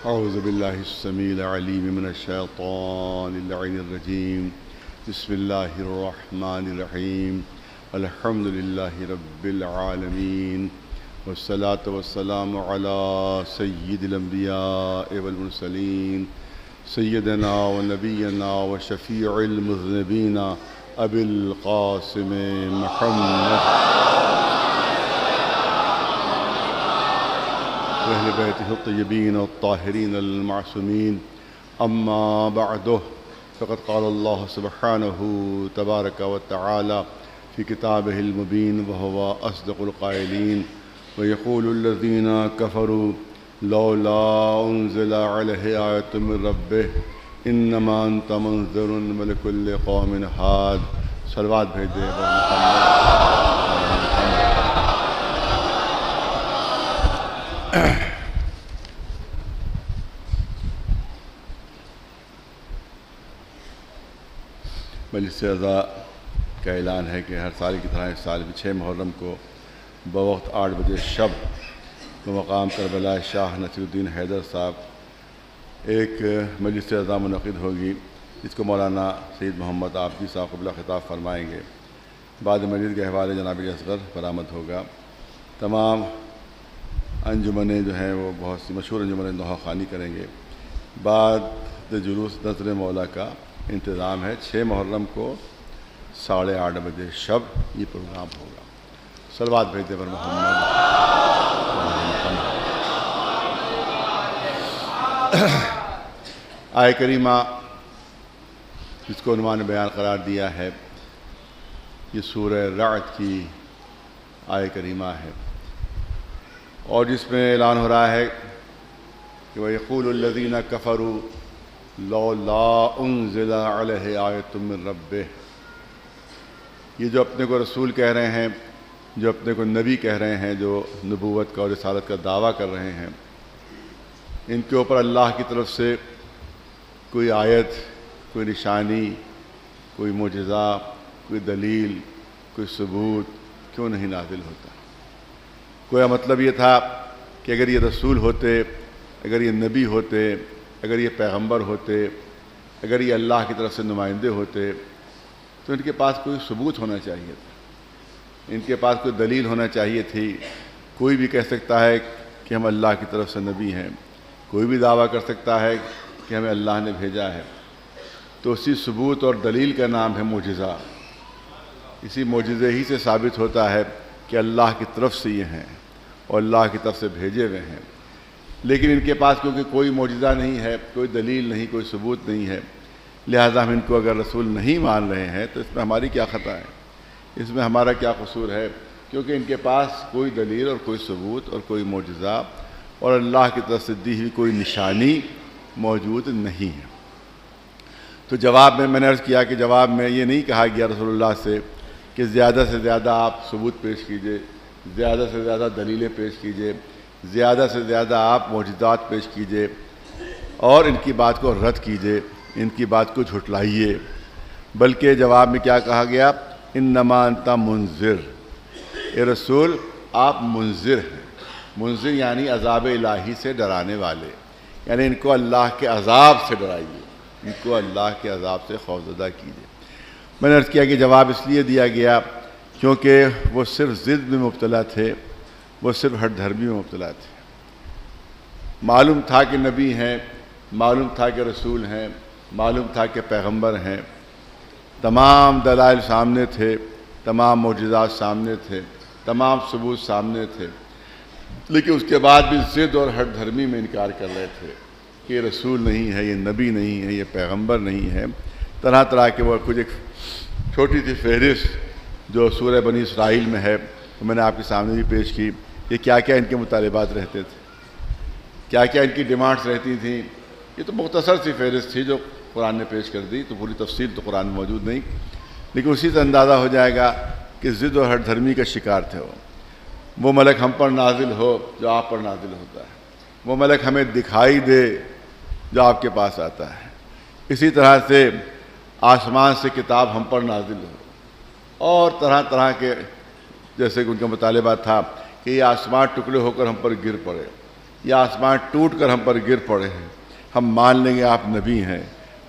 أعوذ بالله السميع العليم من الشيطان اللعين الرجيم. بسم الله الرحمن الرحيم. الحمد لله رب العالمين، والصلاة والسلام على سيد الأنبياء والمرسلين سيدنا ونبينا وشفيع المذنبين أبي القاسم محمد وأهل بيته الطيبين الطاهرين المعصومين. أما بعد، فقد قال الله سبحانه تبارك وتعالى في كتابه المبين وهو أصدق القائلين: ويقول الذين كفروا لولا أنزل عليه آية من ربه إنما أنت منذر ولكل قوم هاد. صلوات بھیجے مجلس اعضاء کا اعلان ہے کہ ہر سال کی طرح اس سال بھی 6 محرم کو بوقت 8 بجے شب بمقام کربلا شاہ نصیر الدین حیدر صاحب ایک مجلس اعضاء منعقد ہوگی، جس کو مولانا سید محمد عابدی صاحب قبلہ خطاب فرمائیں گے۔ بعد مجلس کے حوالے جناب اصغر برآمد ہوگا۔ تمام انجمنیں جو ہیں وہ بہت سی مشہور انجمنیں نوحہ خوانی کریں گے۔ بعد جلوس نظر مولا کا انتظام ہے۔ 6 محرم کو 8:30 بجے شب یہ پروگرام ہوگا۔ صلوات بھیجتے پر محمد۔ آیہ کریمہ جس کو عنوان بیان قرار دیا ہے، یہ سورہ رعد کی آیہ کریمہ ہے، اور جس میں اعلان ہو رہا ہے کہ وَيَقُولُ الَّذِينَ كَفَرُوا لولا انزل علیہ آیۃ من ربہ۔ یہ جو اپنے کو رسول کہہ رہے ہیں، جو اپنے کو نبی کہہ رہے ہیں، جو نبوت کا اور رسالت کا دعویٰ کر رہے ہیں، ان کے اوپر اللہ کی طرف سے کوئی آیت، کوئی نشانی، کوئی معجزہ، کوئی دلیل، کوئی ثبوت کیوں نہیں نازل ہوتا؟ کوئی مطلب یہ تھا کہ اگر یہ رسول ہوتے، اگر یہ نبی ہوتے، اگر یہ پیغمبر ہوتے، اگر یہ اللہ کی طرف سے نمائندے ہوتے، تو ان کے پاس کوئی ثبوت ہونا چاہیے تھا، ان کے پاس کوئی دلیل ہونا چاہیے تھی۔ کوئی بھی کہہ سکتا ہے کہ ہم اللہ کی طرف سے نبی ہیں، کوئی بھی دعویٰ کر سکتا ہے کہ ہمیں اللہ نے بھیجا ہے، تو اسی ثبوت اور دلیل کا نام ہے معجزہ۔ اسی معجزے ہی سے ثابت ہوتا ہے کہ اللہ کی طرف سے یہ ہیں اور اللہ کی طرف سے بھیجے ہوئے ہیں۔ لیکن ان کے پاس کیونکہ کوئی معجزہ نہیں ہے، کوئی دلیل نہیں، کوئی ثبوت نہیں ہے، لہذا ہم ان کو اگر رسول نہیں مان رہے ہیں تو اس میں ہماری کیا خطا ہے، اس میں ہمارا کیا قصور ہے؟ کیونکہ ان کے پاس کوئی دلیل اور کوئی ثبوت اور کوئی معجزہ اور اللہ کی طرف سے دی ہوئی کوئی نشانی موجود نہیں ہے۔ تو جواب میں نے عرض کیا کہ جواب میں یہ نہیں کہا گیا رسول اللہ سے کہ زیادہ سے زیادہ آپ ثبوت پیش کیجئے، زیادہ سے زیادہ دلیلیں پیش کیجئے، زیادہ سے زیادہ آپ معجزات پیش کیجئے اور ان کی بات کو رد کیجئے، ان کی بات کو جھٹلائیے، بلکہ جواب میں کیا کہا گیا؟ انما انت منذر، اے رسول آپ منذر ہیں۔ منذر یعنی عذاب الہی سے ڈرانے والے، یعنی ان کو اللہ کے عذاب سے ڈرائیے، ان کو اللہ کے عذاب سے خوفزدہ کیجئے۔ میں نے عرض کیا کہ جواب اس لیے دیا گیا کیونکہ وہ صرف ضد میں مبتلا تھے، وہ صرف ہٹ دھرمی میں مبتلا تھے۔ معلوم تھا کہ نبی ہیں، معلوم تھا کہ رسول ہیں، معلوم تھا کہ پیغمبر ہیں، تمام دلائل سامنے تھے، تمام معجزات سامنے تھے، تمام ثبوت سامنے تھے، لیکن اس کے بعد بھی ضد اور ہٹ دھرمی میں انکار کر رہے تھے کہ یہ رسول نہیں ہے، یہ نبی نہیں ہے، یہ پیغمبر نہیں ہے۔ طرح طرح کے وہ کچھ ایک چھوٹی سی فہرست جو سورہ بنی اسرائیل میں ہے، میں نے آپ کے سامنے بھی پیش کی، یہ کیا کیا ان کے مطالبات رہتے تھے، کیا کیا ان کی ڈیمانڈز رہتی تھیں۔ یہ تو مختصر سی فہرست تھی جو قرآن نے پیش کر دی، تو پوری تفصیل تو قرآن میں موجود نہیں، لیکن اسی سے اندازہ ہو جائے گا کہ ضد اور ہٹ دھرمی کا شکار تھے وہ ملک ہم پر نازل ہو جو آپ پر نازل ہوتا ہے، وہ ملک ہمیں دکھائی دے جو آپ کے پاس آتا ہے، اسی طرح سے آسمان سے کتاب ہم پر نازل ہو، اور طرح طرح کے جیسے کہ ان کا مطالبہ تھا کہ یہ آسمان ٹکڑے ہو کر ہم پر گر پڑے، یہ آسمان ٹوٹ کر ہم پر گر پڑے ہیں، ہم مان لیں گے آپ نبی ہیں،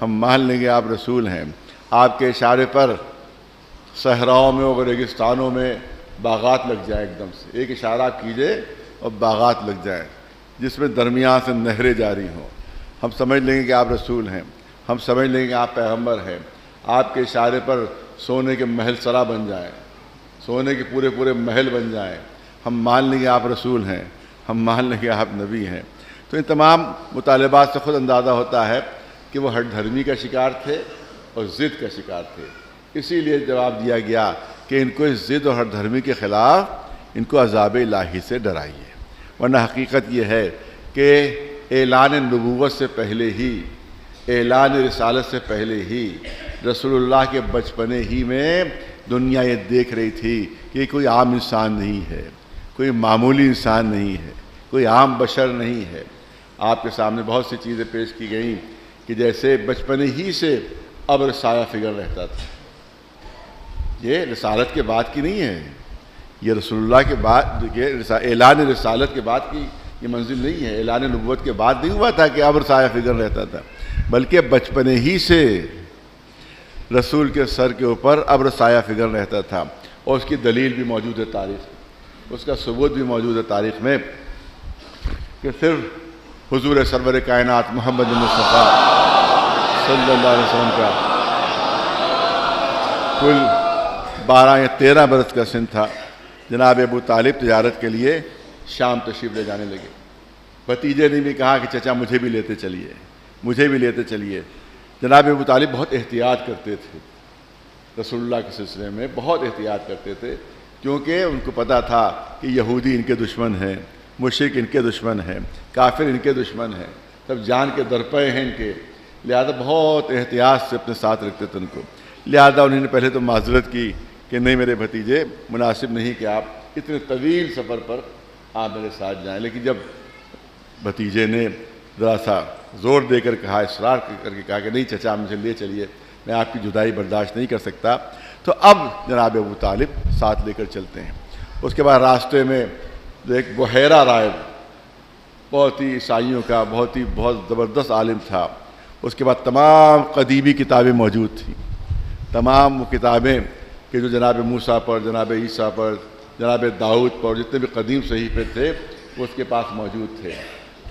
ہم مان لیں گے آپ رسول ہیں۔ آپ کے اشارے پر صحراؤں میں اور ریگستانوں میں باغات لگ جائیں، ایک دم سے ایک اشارہ آپ کیجئے اور باغات لگ جائیں جس میں درمیان سے نہریں جاری ہوں۔ ہم سمجھ لیں گے کہ آپ رسول ہیں، ہم سمجھ لیں گے کہ آپ پیغمبر ہیں۔ آپ کے اشارے پر سونے کے محل سرا بن جائیں، سونے کے پورے پورے محل بن جائیں، ہم مان لیں گے آپ رسول ہیں، ہم مان لیں گے آپ نبی ہیں۔ تو ان تمام مطالبات سے خود اندازہ ہوتا ہے کہ وہ ہٹ دھرمی کا شکار تھے اور ضد کا شکار تھے۔ اسی لیے جواب دیا گیا کہ ان کو اس ضد اور ہٹ دھرمی کے خلاف ان کو عذاب الہی سے ڈرائیے، ورنہ حقیقت یہ ہے کہ اعلان نبوت سے پہلے ہی، اعلان رسالت سے پہلے ہی رسول اللہ کے بچپنے ہی میں دنیا یہ دیکھ رہی تھی کہ یہ کوئی عام انسان نہیں ہے، کوئی معمولی انسان نہیں ہے، کوئی عام بشر نہیں ہے۔ آپ کے سامنے بہت سی چیزیں پیش کی گئیں کہ جیسے بچپنے ہی سے ابر سایہ فگر رہتا تھا۔ یہ رسالت کے بعد کی نہیں ہے، یہ رسول اللہ کے بعد، یہ اعلان رسالت کے بعد کی یہ منزل نہیں ہے۔ اعلان نبوت کے بعد نہیں ہوا تھا کہ ابر سایہ فگر رہتا تھا، بلکہ بچپنے ہی سے رسول کے سر کے اوپر ابر سایہ فگر رہتا تھا، اور اس کی دلیل بھی موجود ہے تاریخ میں، اس کا ثبوت بھی موجود ہے تاریخ میں کہ صرف حضور سرور کائنات محمد مصطفیٰ صلی اللہ علیہ وسلم کا کل 12 یا 13 برس کا سن تھا، جناب ابو طالب تجارت کے لیے شام تشریف لے جانے لگے۔ بھتیجے نے بھی کہا کہ چچا مجھے بھی لیتے چلیے، مجھے بھی لیتے چلیے۔ جناب ابو طالب بہت احتیاط کرتے تھے، رسول اللہ کے سلسلے میں بہت احتیاط کرتے تھے، کیونکہ ان کو پتہ تھا کہ یہودی ان کے دشمن ہیں، مشرک ان کے دشمن ہیں، کافر ان کے دشمن ہیں، سب جان کے درپے ہیں ان کے، لہذا بہت احتیاط سے اپنے ساتھ رکھتے تھے ان کو۔ لہذا انہوں نے پہلے تو معذرت کی کہ نہیں میرے بھتیجے، مناسب نہیں کہ آپ اتنے طویل سفر پر آپ میرے ساتھ جائیں۔ لیکن جب بھتیجے نے ذرا سا زور دے کر کہا، اصرار کر کے کہا کہ نہیں چچا مجھے لے چلیے، میں آپ کی جدائی برداشت نہیں کر سکتا، تو اب جناب ابو طالب ساتھ لے کر چلتے ہیں۔ اس کے بعد راستے میں ایک بحیرہ راہب، بہت ہی عیسائیوں کا بہت زبردست عالم تھا، اس کے بعد تمام قدیمی کتابیں موجود تھیں، تمام وہ کتابیں کہ جو جناب موسیٰ پر، جناب عیسیٰ پر، جناب داؤد پر، جتنے بھی قدیم صحیفے تھے وہ اس کے پاس موجود تھے۔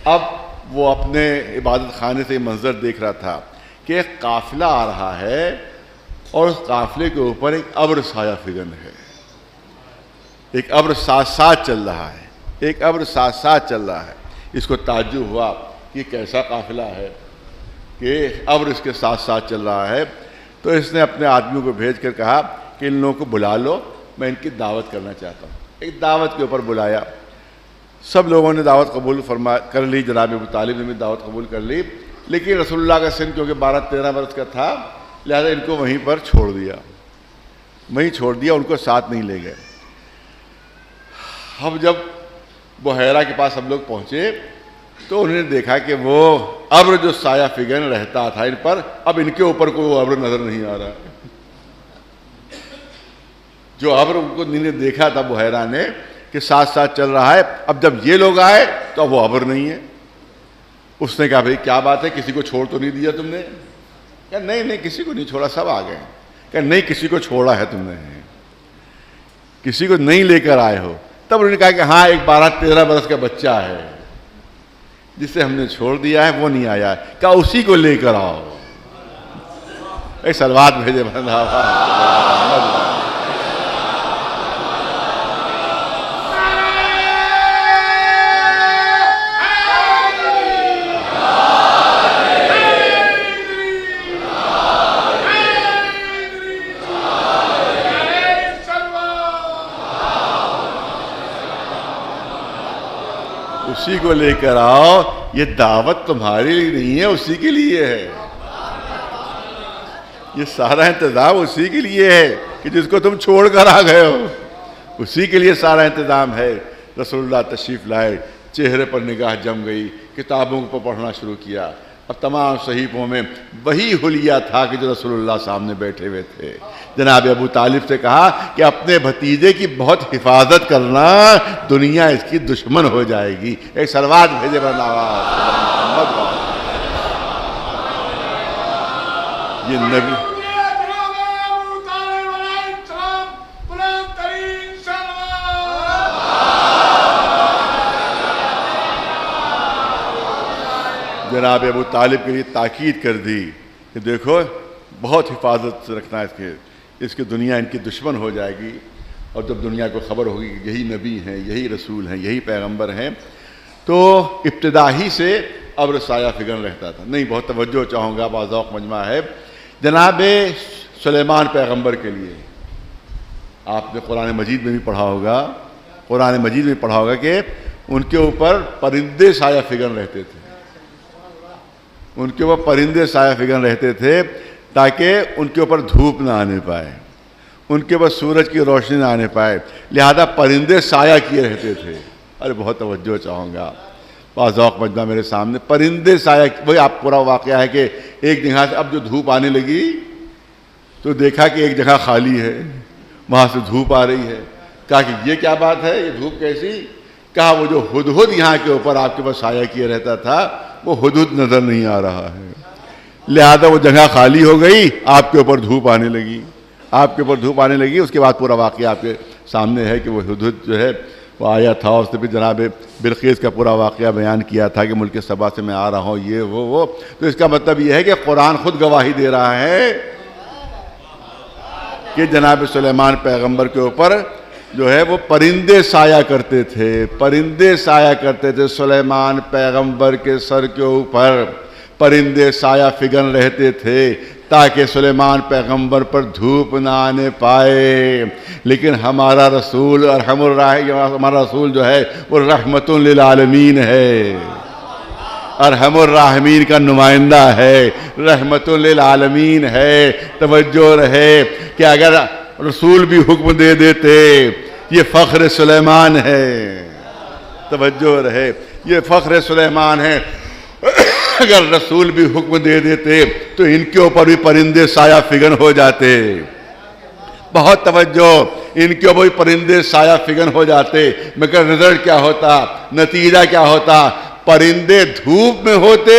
اب وہ اپنے عبادت خانے سے منظر دیکھ رہا تھا کہ ایک قافلہ آ رہا ہے اور اس قافلے کے اوپر ایک ابر سایہ فگن ہے، ایک ابر ساتھ ساتھ چل رہا ہے، ایک ابر ساتھ ساتھ چل رہا ہے۔ اس کو تعجب ہوا کہ یہ کیسا قافلہ ہے کہ ابر اس کے ساتھ ساتھ چل رہا ہے، تو اس نے اپنے آدمیوں کو بھیج کر کہا کہ ان لوگوں کو بلا لو، میں ان کی دعوت کرنا چاہتا ہوں۔ ایک دعوت کے اوپر بلایا، سب لوگوں نے دعوت قبول کر لی، جناب ابو طالب نے بھی دعوت قبول کر لی، لیکن رسول اللہ کا سن کیونکہ 12-13 برس کا تھا، لہذا ان کو وہیں پر چھوڑ دیا، وہیں چھوڑ دیا، ان کو ساتھ نہیں لے گئے۔ اب جب بحیرہ کے پاس ہم لوگ پہنچے تو انہوں نے دیکھا کہ وہ ابر جو سایہ فگن رہتا تھا ان پر، اب ان کے اوپر کوئی ابر نظر نہیں آ رہا۔ جو ابر ان کو نے دیکھا تھا بحیرہ نے کہ ساتھ ساتھ چل رہا ہے، اب جب یہ لوگ آئے تو اب وہ ابر نہیں ہے۔ اس نے کہا بھئی کیا بات ہے، کسی کو چھوڑ تو نہیں دیا تم نے؟ کہا نہیں کسی کو نہیں چھوڑا، سب آ گئے۔ کہا نہیں کسی کو چھوڑا ہے تم نے، کسی کو نہیں لے کر آئے ہو۔ تب انہوں نے کہا کہ ہاں ایک 12-13 برس کا بچہ ہے جسے ہم نے چھوڑ دیا ہے، وہ نہیں آیا ہے۔ کہا اسی کو لے کر آؤ۔ ایک صلوات بھیجے بندہ۔ اسی کو لے کر آؤ، یہ دعوت تمہارے لیے نہیں ہے، اسی کے لیے ہے۔ یہ سارا انتظام اسی کے لیے ہے کہ جس کو تم چھوڑ کر آ گئے ہو، اسی کے لیے سارا انتظام ہے۔ رسول اللہ تشریف لائے، چہرے پر نگاہ جم گئی، کتابوں کو پڑھنا شروع کیا، اور تمام صحیفوں میں وہی حلیہ تھا کہ جو رسول اللہ سامنے بیٹھے ہوئے تھے۔ جناب ابو طالب سے کہا کہ اپنے بھتیجے کی بہت حفاظت کرنا، دنیا اس کی دشمن ہو جائے گی۔ ایک سلوات بھیجے یہ نبی جناب ابو طالب کے لیے تاکید کر دی کہ دیکھو بہت حفاظت سے رکھنا اس کی دنیا ان کی دشمن ہو جائے گی، اور جب دنیا کو خبر ہوگی کہ یہی نبی ہیں، یہی رسول ہیں، یہی پیغمبر ہیں، تو ابتدا ہی سے ابر سایہ فگن رہتا تھا۔ نہیں، بہت توجہ چاہوں گا، باذوق مجمع ہے۔ جناب سلیمان پیغمبر کے لیے آپ نے قرآن مجید میں بھی پڑھا ہوگا کہ ان کے اوپر پرندے سایہ فگن رہتے تھے، تاکہ ان کے اوپر دھوپ نہ آنے پائے، ان کے اوپر سورج کی روشنی نہ آنے پائے، لہذا پرندے سایہ کیے رہتے تھے۔ ارے بہت توجہ چاہوں گا، باذوق مجمع میرے سامنے، پرندے سایہ، وہی آپ پورا واقعہ ہے کہ ایک جگہ سے اب جو دھوپ آنے لگی تو دیکھا کہ ایک جگہ خالی ہے، وہاں سے دھوپ آ رہی ہے۔ کہا کہ یہ کیا بات ہے، یہ دھوپ کیسی؟ کہا وہ جو ہدہد یہاں کے اوپر آپ کے پاس سایہ کیے رہتا تھا، وہ ہدہد نظر نہیں آ رہا ہے، لہذا وہ جگہ خالی ہو گئی، آپ کے اوپر دھوپ آنے لگی۔ اس کے بعد پورا واقعہ آپ کے سامنے ہے کہ وہ ہدہد جو ہے وہ آیا تھا، اس نے بھی جناب بلقیس کا پورا واقعہ بیان کیا تھا کہ ملک سبا سے میں آ رہا ہوں، یہ وہ۔ تو اس کا مطلب یہ ہے کہ قرآن خود گواہی دے رہا ہے کہ جناب سلیمان پیغمبر کے اوپر جو ہے وہ پرندے سایہ کرتے تھے، سلیمان پیغمبر کے سر کے اوپر پرندے سایہ فگن رہتے تھے تاکہ سلیمان پیغمبر پر دھوپ نہ آنے پائے۔ لیکن ہمارا رسول ہمارا رسول جو ہے وہ رحمت للعالمین ہے، ارحم الراحمین کا نمائندہ ہے، رحمت للعالمین ہے۔ توجہ رہے کہ اگر رسول بھی حکم دے دیتے، یہ فخر سلیمان ہے، توجہ رہے، یہ فخر سلیمان ہے۔ اگر رسول بھی حکم دے دیتے تو ان کے اوپر بھی پرندے سایہ فگن ہو جاتے، بہت توجہ، ان کے اوپر بھی پرندے سایہ فگن ہو جاتے، مگر رزلٹ کیا ہوتا، نتیجہ کیا ہوتا؟ پرندے دھوپ میں ہوتے،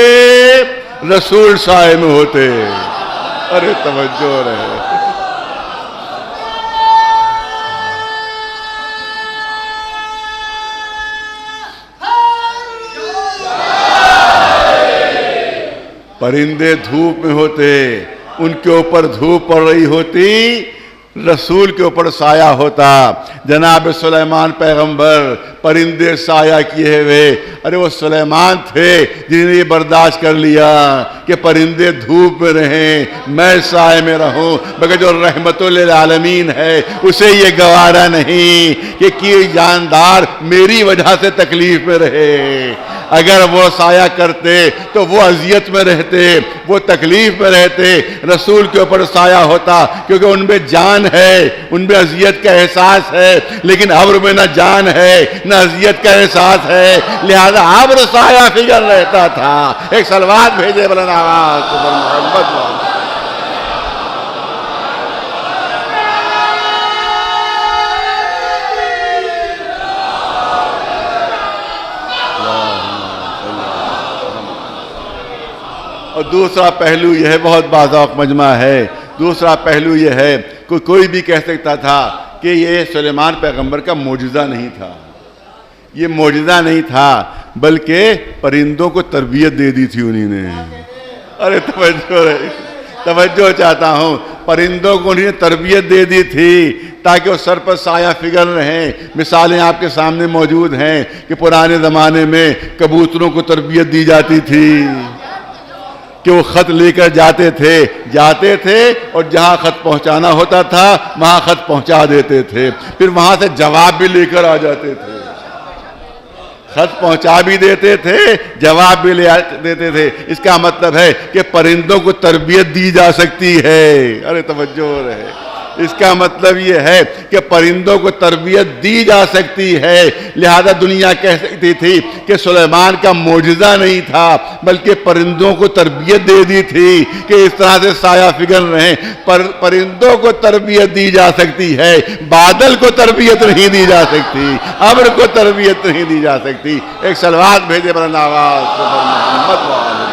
رسول سائے میں ہوتے۔ ارے توجہ رہے، پرندے دھوپ میں ہوتے، ان کے اوپر دھوپ پڑ رہی ہوتی، رسول کے اوپر سایہ ہوتا۔ جناب سلیمان پیغمبر پرندے سایہ کیے ہوئے، ارے وہ سلیمان تھے جنہوں نے یہ برداشت کر لیا کہ پرندے دھوپ میں رہیں، میں سائے میں رہوں، مگر جو رحمت للعالمین ہے اسے یہ گوارا نہیں کہ جاندار میری وجہ سے تکلیف میں رہے۔ اگر وہ سایہ کرتے تو وہ اذیت میں رہتے، وہ تکلیف میں رہتے، رسول کے اوپر سایہ ہوتا کیونکہ ان میں جان ہے، ان میں اذیت کا احساس ہے، لیکن ابر میں نہ جان ہے نہ اذیت کا احساس ہے، لہذا ابر سایہ فگن رہتا تھا۔ ایک صلوات بھیجے بلند آواز سے محمد۔ اور دوسرا پہلو یہ ہے، بہت باذوق مجمع ہے، دوسرا پہلو یہ ہے کوئی بھی کہہ سکتا تھا کہ یہ سلیمان پیغمبر کا معجزہ نہیں تھا، یہ معجزہ نہیں تھا بلکہ پرندوں کو تربیت دے دی تھی انہی نے۔ ارے توجہ چاہتا ہوں، پرندوں کو انہی نے تربیت دے دی تھی تاکہ وہ سر پر سایہ فگن رہیں۔ مثالیں آپ کے سامنے موجود ہیں کہ پرانے زمانے میں کبوتروں کو تربیت دی جاتی تھی کہ وہ خط لے کر جاتے تھے اور جہاں خط پہنچانا ہوتا تھا وہاں خط پہنچا دیتے تھے، پھر وہاں سے جواب بھی لے کر آ جاتے تھے، خط پہنچا بھی دیتے تھے، جواب بھی لے دیتے تھے۔ اس کا مطلب ہے کہ پرندوں کو تربیت دی جا سکتی ہے۔ ارے توجہ رہے، اس کا مطلب یہ ہے کہ پرندوں کو تربیت دی جا سکتی ہے، لہذا دنیا کہہ سکتی تھی کہ سلیمان کا معجزہ نہیں تھا بلکہ پرندوں کو تربیت دے دی تھی کہ اس طرح سے سایہ فگن رہیں۔ پرندوں کو تربیت دی جا سکتی ہے، بادل کو تربیت نہیں دی جا سکتی، ابر کو تربیت نہیں دی جا سکتی۔ ایک صلوات بھیجے بلند آواز سے محمد و آلہ۔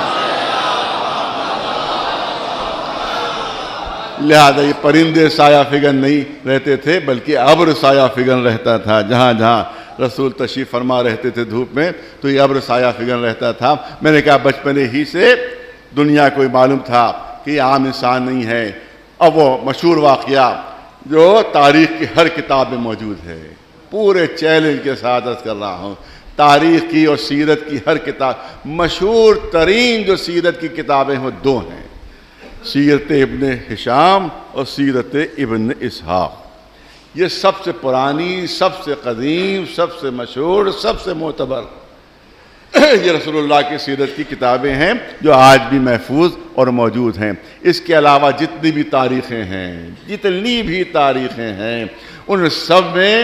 لہذا یہ پرندے سایہ فگن نہیں رہتے تھے بلکہ ابر سایہ فگن رہتا تھا۔ جہاں جہاں رسول تشریف فرما رہتے تھے دھوپ میں تو یہ ابر سایہ فگن رہتا تھا۔ میں نے کہا بچپنے ہی سے دنیا کو معلوم تھا کہ یہ عام انسان نہیں ہے۔ اب وہ مشہور واقعہ جو تاریخ کی ہر کتاب میں موجود ہے، پورے چیلنج کے ساتھ عرض کر رہا ہوں، تاریخ کی اور سیرت کی ہر کتاب، مشہور ترین جو سیرت کی کتابیں وہ دو ہیں، سیرت ابن ہشام اور سیرت ابن اسحاق۔ یہ سب سے پرانی، سب سے قدیم، سب سے مشہور، سب سے معتبر یہ رسول اللہ کی سیرت کی کتابیں ہیں جو آج بھی محفوظ اور موجود ہیں۔ اس کے علاوہ جتنی بھی تاریخیں ہیں ان سب میں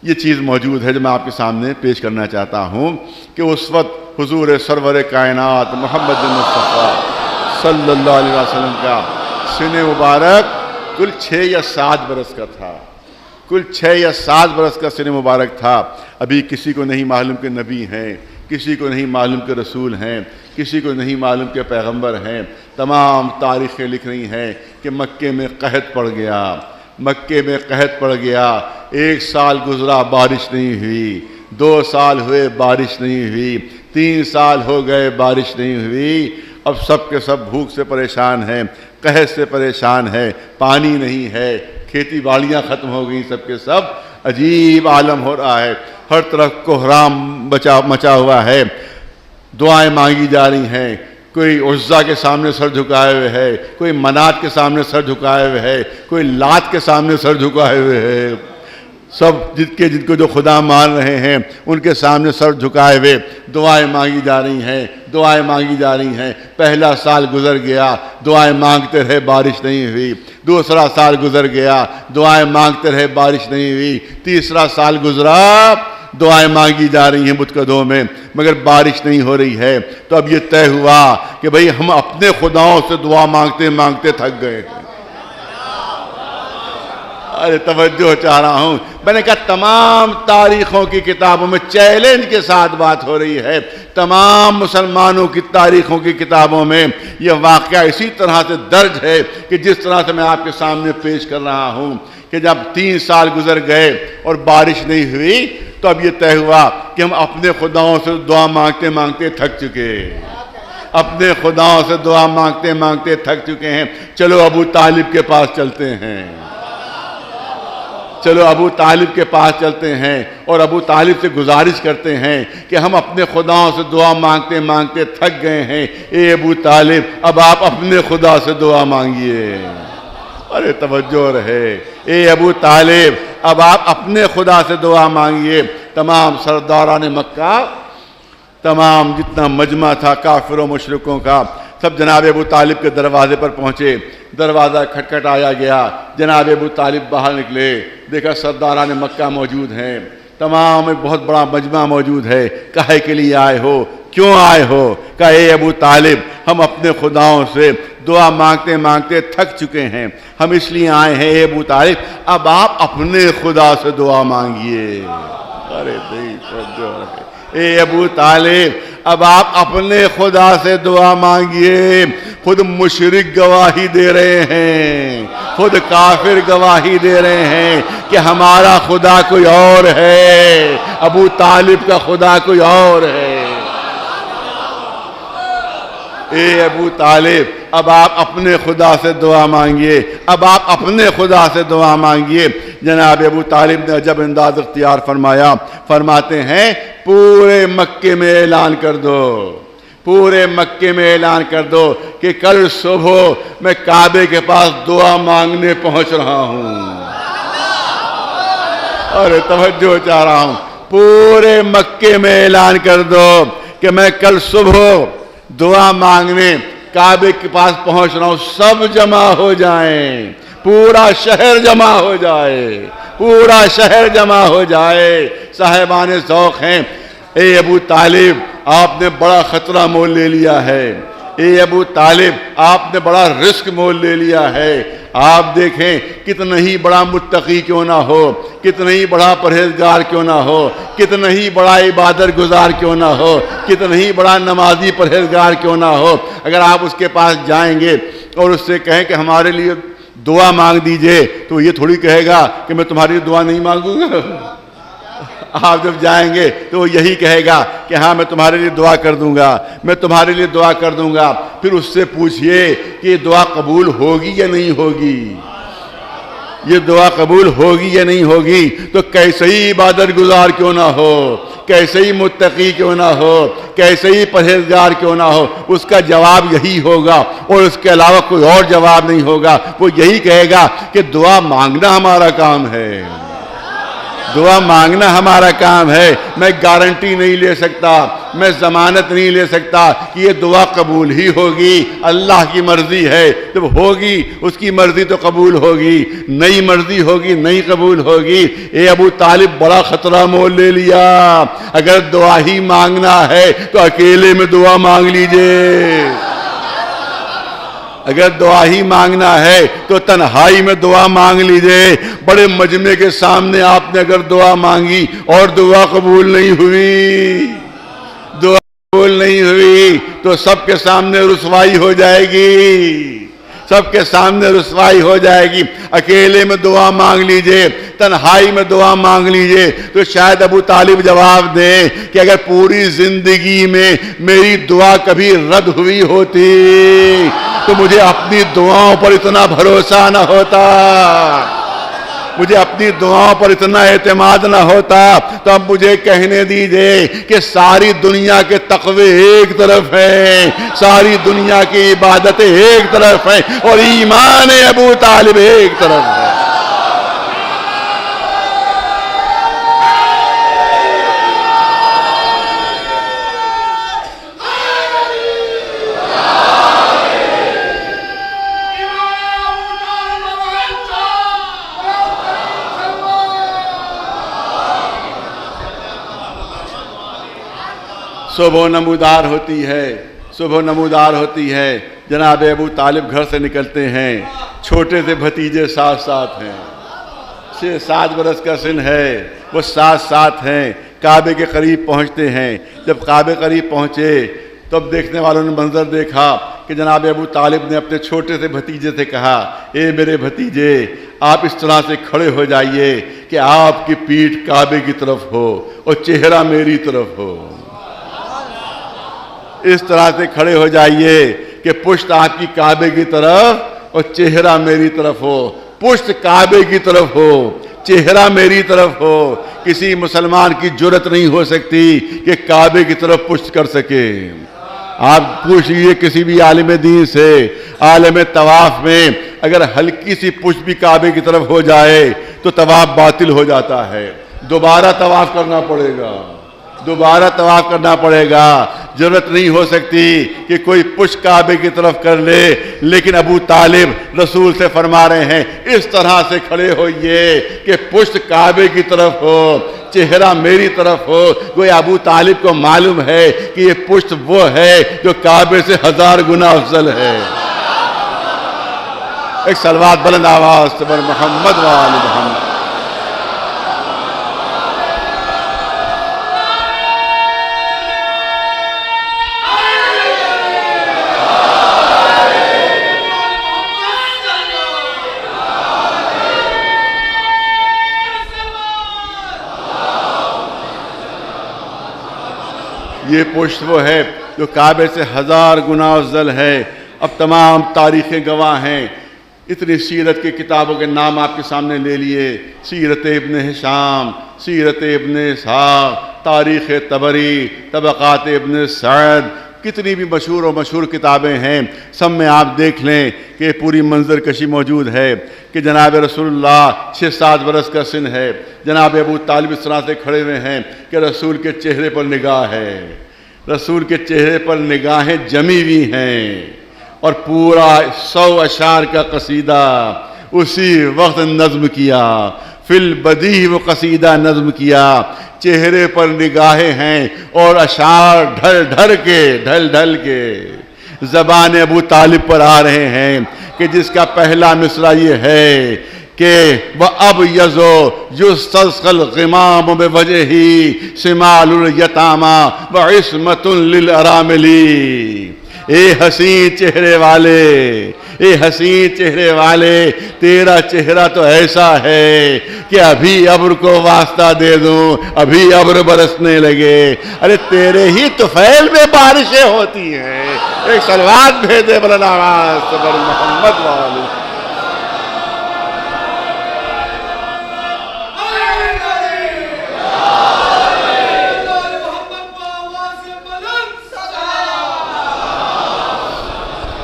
یہ چیز موجود ہے جو میں آپ کے سامنے پیش کرنا چاہتا ہوں کہ اس وقت حضور سرور کائنات محمد مصطفیٰ صلی اللہ علیہ وسلم کا سن مبارک کل 6 یا 7 برس کا تھا، کل 6 یا 7 برس کا سن مبارک تھا۔ ابھی کسی کو نہیں معلوم کہ نبی ہیں، کسی کو نہیں معلوم کہ رسول ہیں، کسی کو نہیں معلوم کہ پیغمبر ہیں۔ تمام تاریخیں لکھ رہی ہیں کہ مکے میں قحط پڑ گیا، مکے میں قحط پڑ گیا، 1 سال گزرا بارش نہیں ہوئی، 2 سال ہوئے بارش نہیں ہوئی، 3 سال ہو گئے بارش نہیں ہوئی۔ اب سب کے سب بھوک سے پریشان ہیں، قحط سے پریشان ہیں، پانی نہیں ہے، کھیتی باڑیاں ختم ہو گئیں، سب کے سب عجیب عالم ہو رہا ہے، ہر طرف کوہرام مچا ہوا ہے، دعائیں مانگی جا رہی ہیں۔ کوئی عزا کے سامنے سر جھکائے ہوئے ہے، کوئی منات کے سامنے سر جھکائے ہوئے ہے، کوئی لات کے سامنے سر جھکائے ہوئے ہے، سب جن کو جو خدا مان رہے ہیں ان کے سامنے سر جھکائے ہوئے دعائیں مانگی جا رہی ہیں، دعائیں مانگی جا رہی ہیں۔ پہلا سال گزر گیا، دعائیں مانگتے رہے، بارش نہیں ہوئی۔ دوسرا سال گزر گیا، دعائیں مانگتے رہے، بارش نہیں ہوئی۔ تیسرا سال گزرا، دعائیں مانگی جا رہی ہیں متقدوں میں مگر بارش نہیں ہو رہی ہے۔ تو اب یہ طے ہوا کہ بھئی ہم اپنے خداؤں سے دعا مانگتے مانگتے تھک گئے ہیں۔ ارے توجہ چاہ رہا ہوں، میں نے کہا تمام تاریخوں کی کتابوں میں چیلنج کے ساتھ بات ہو رہی ہے، تمام مسلمانوں کی تاریخوں کی کتابوں میں یہ واقعہ اسی طرح سے درج ہے کہ جس طرح سے میں آپ کے سامنے پیش کر رہا ہوں کہ جب 3 سال گزر گئے اور بارش نہیں ہوئی تو اب یہ طے ہوا کہ ہم اپنے خداؤں سے دعا مانگتے مانگتے تھک چکے، اپنے خداؤں سے دعا مانگتے مانگتے تھک چکے ہیں، چلو ابو طالب کے پاس چلتے ہیں، چلو ابو طالب کے پاس چلتے ہیں اور ابو طالب سے گزارش کرتے ہیں کہ ہم اپنے خداؤں سے دعا مانگتے مانگتے تھک گئے ہیں، اے ابو طالب اب آپ اپنے خدا سے دعا مانگیے۔ ارے توجہ رہے، اے ابو طالب اب آپ اپنے خدا سے دعا مانگیے۔ تمام سرداران مکہ، تمام جتنا مجمع تھا کافر و مشرکوں کا، سب جناب ابو طالب کے دروازے پر پہنچے۔ دروازہ کھٹکھٹایا گیا، جناب ابو طالب باہر نکلے، دیکھا سرداران مکہ موجود ہیں، تمام ایک بہت بڑا مجمع موجود ہے۔ کہے کے لیے آئے ہو؟ کیوں آئے ہو؟ کہا اے ابو طالب ہم اپنے خداؤں سے دعا مانگتے مانگتے تھک چکے ہیں، ہم اس لیے آئے ہیں اے ابو طالب اب آپ اپنے خدا سے دعا مانگیے۔ ارے اے ابو طالب اب آپ اپنے خدا سے دعا مانگیے۔ خود مشرک گواہی دے رہے ہیں، خود کافر گواہی دے رہے ہیں کہ ہمارا خدا کوئی اور ہے، ابو طالب کا خدا کوئی اور ہے۔ اے ابو طالب اب آپ اپنے خدا سے دعا مانگیے، اب آپ اپنے خدا سے دعا مانگیے۔ جناب ابو طالب نے عجب انداز اختیار فرمایا، فرماتے ہیں پورے مکے میں اعلان کر دو، پورے مکے میں اعلان کر دو کہ کل صبح میں کعبے کے پاس دعا مانگنے پہنچ رہا ہوں۔ اور توجہ چاہ رہا ہوں، پورے مکے میں اعلان کر دو کہ میں کل صبح دعا مانگنے کعبے کے پاس پہنچ رہا ہوں، سب جمع ہو جائیں، پورا شہر جمع ہو جائے، پورا شہر جمع ہو جائے۔ صاحبان ذوق ہیں، اے ابو طالب آپ نے بڑا خطرہ مول لے لیا ہے، اے ابو طالب آپ نے بڑا رسک مول لے لیا ہے۔ آپ دیکھیں کتنا ہی بڑا متقی کیوں نہ ہو، کتنا ہی بڑا پرہیزگار کیوں نہ ہو، کتنا ہی بڑا عبادت گزار کیوں نہ ہو، کتنا ہی بڑا نمازی پرہیزگار کیوں نہ ہو، اگر آپ اس کے پاس جائیں گے اور اس سے کہیں کہ ہمارے لیے دعا مانگ دیجئے، تو یہ تھوڑی کہے گا کہ میں تمہاری دعا نہیں مانگوں گا۔ آپ جب جائیں گے تو وہ یہی کہے گا کہ ہاں میں تمہارے لیے دعا کر دوں گا، میں تمہارے لیے دعا کر دوں گا۔ پھر اس سے پوچھئے کہ یہ دعا قبول ہوگی یا نہیں ہوگی، یہ دعا قبول ہوگی یا نہیں ہوگی، تو کیسے ہی عبادت گزار کیوں نہ ہو، کیسے ہی متقی کیوں نہ ہو، کیسے ہی پرہیزگار کیوں نہ ہو، اس کا جواب یہی ہوگا اور اس کے علاوہ کوئی اور جواب نہیں ہوگا۔ وہ یہی کہے گا کہ دعا مانگنا ہمارا کام ہے، دعا مانگنا ہمارا کام ہے۔ میں گارنٹی نہیں لے سکتا، میں ضمانت نہیں لے سکتا کہ یہ دعا قبول ہی ہوگی، اللہ کی مرضی ہے، جب ہوگی اس کی مرضی تو قبول ہوگی، نئی مرضی ہوگی نہیں قبول ہوگی۔ اے ابو طالب بڑا خطرہ مول لے لیا، اگر دعا ہی مانگنا ہے تو اکیلے میں دعا مانگ لیجئے، اگر دعا ہی مانگنا ہے تو تنہائی میں دعا مانگ لیجئے۔ بڑے مجمع کے سامنے آپ نے اگر دعا مانگی اور دعا قبول نہیں ہوئی، دعا قبول نہیں ہوئی تو سب کے سامنے رسوائی ہو جائے گی، سب کے سامنے رسوائی ہو جائے گی۔ اکیلے میں دعا مانگ لیجئے، تنہائی میں دعا مانگ لیجئے، تو شاید ابو طالب جواب دیں کہ اگر پوری زندگی میں میری دعا کبھی رد ہوئی ہوتی تو مجھے اپنی دعاؤں پر اتنا بھروسہ نہ ہوتا، مجھے اپنی دعاؤں پر اتنا اعتماد نہ ہوتا۔ تو اب مجھے کہنے دیجئے کہ ساری دنیا کے تقوی ایک طرف ہیں، ساری دنیا کی عبادتیں ایک طرف ہیں، اور ایمان ابو طالب ایک طرف ہے۔ صبح نمودار ہوتی ہے، صبح نمودار ہوتی ہے، جناب ابو طالب گھر سے نکلتے ہیں، چھوٹے سے بھتیجے ساتھ ساتھ ہیں، 6-7 برس کا سن ہے، وہ ساتھ ساتھ ہیں، کعبے کے قریب پہنچتے ہیں۔ جب کعبے قریب پہنچے تب دیکھنے والوں نے منظر دیکھا کہ جناب ابو طالب نے اپنے چھوٹے سے بھتیجے سے کہا، اے میرے بھتیجے آپ اس طرح سے کھڑے ہو جائیے کہ آپ کی پیٹھ کعبے کی طرف ہو اور چہرہ میری طرف ہو، اس طرح سے کھڑے ہو جائیے کہ پشت آپ کی کعبے کی طرف اور چہرہ میری طرف ہو، پشت کعبے کی طرف ہو، چہرہ میری طرف ہو۔ کسی مسلمان کی جرت نہیں ہو سکتی کہ کعبے کی طرف پشت کر سکے۔ آپ پوچھئے کسی بھی عالم دین سے، عالم طواف میں اگر ہلکی سی پشت بھی کعبے کی طرف ہو جائے تو طواف باطل ہو جاتا ہے، دوبارہ طواف کرنا پڑے گا، دوبارہ طواف کرنا پڑے گا۔ ضرورت نہیں ہو سکتی کہ کوئی پشت کعبے کی طرف کر لے، لیکن ابو طالب رسول سے فرما رہے ہیں اس طرح سے کھڑے ہوئیے کہ پشت کعبے کی طرف ہو، چہرہ میری طرف ہو۔ گویا ابو طالب کو معلوم ہے کہ یہ پشت وہ ہے جو کعبے سے 1000 گنا افضل ہے۔ ایک صلوات بلند آواز سے بر محمد و آل محمد۔ یہ پشت وہ ہے جو کعبے سے 1000 گنا افضل ہے۔ اب تمام تاریخیں گواہ ہیں، اتنی سیرت کی کتابوں کے نام آپ کے سامنے لے لیے، سیرت ابن ہشام، سیرت ابن اسحاق، تاریخ طبری، طبقات ابن سعد، کتنی بھی مشہور کتابیں ہیں، سب میں آپ دیکھ لیں کہ پوری منظر کشی موجود ہے کہ جناب رسول اللہ 6-7 برس کا سن ہے، جناب ابو طالب اس طرح سے کھڑے ہوئے ہیں کہ رسول کے چہرے پر نگاہ ہے، رسول کے چہرے پر نگاہیں جمی ہوئی ہیں، اور پورا 100 اشعار کا قصیدہ اسی وقت نظم کیا، فی البدیہہ وہ قصیدہ نظم کیا، چہرے پر نگاہیں ہیں اور اشعار ڈھل ڈھل کے زبان ابو طالب پر آ رہے ہیں کہ جس کا پہلا مصرع یہ ہے کہ وَأَبْيَضُ يُسْتَسْقَى الْغِمَامُ بِوَجْهِهِ شِمَالُ الْيَتَامَى وَعِصْمَةٌ لِلْأَرَامِلِ۔ اے حسین چہرے والے، اے حسین چہرے والے، تیرا چہرہ تو ایسا ہے کہ ابھی ابر کو واسطہ دے دوں، ابھی ابر برسنے لگے۔ ارے تیرے ہی طفیل میں بارشیں ہوتی ہیں۔ ایک صلوات بھیجے بلند آواز سے بر محمد والے۔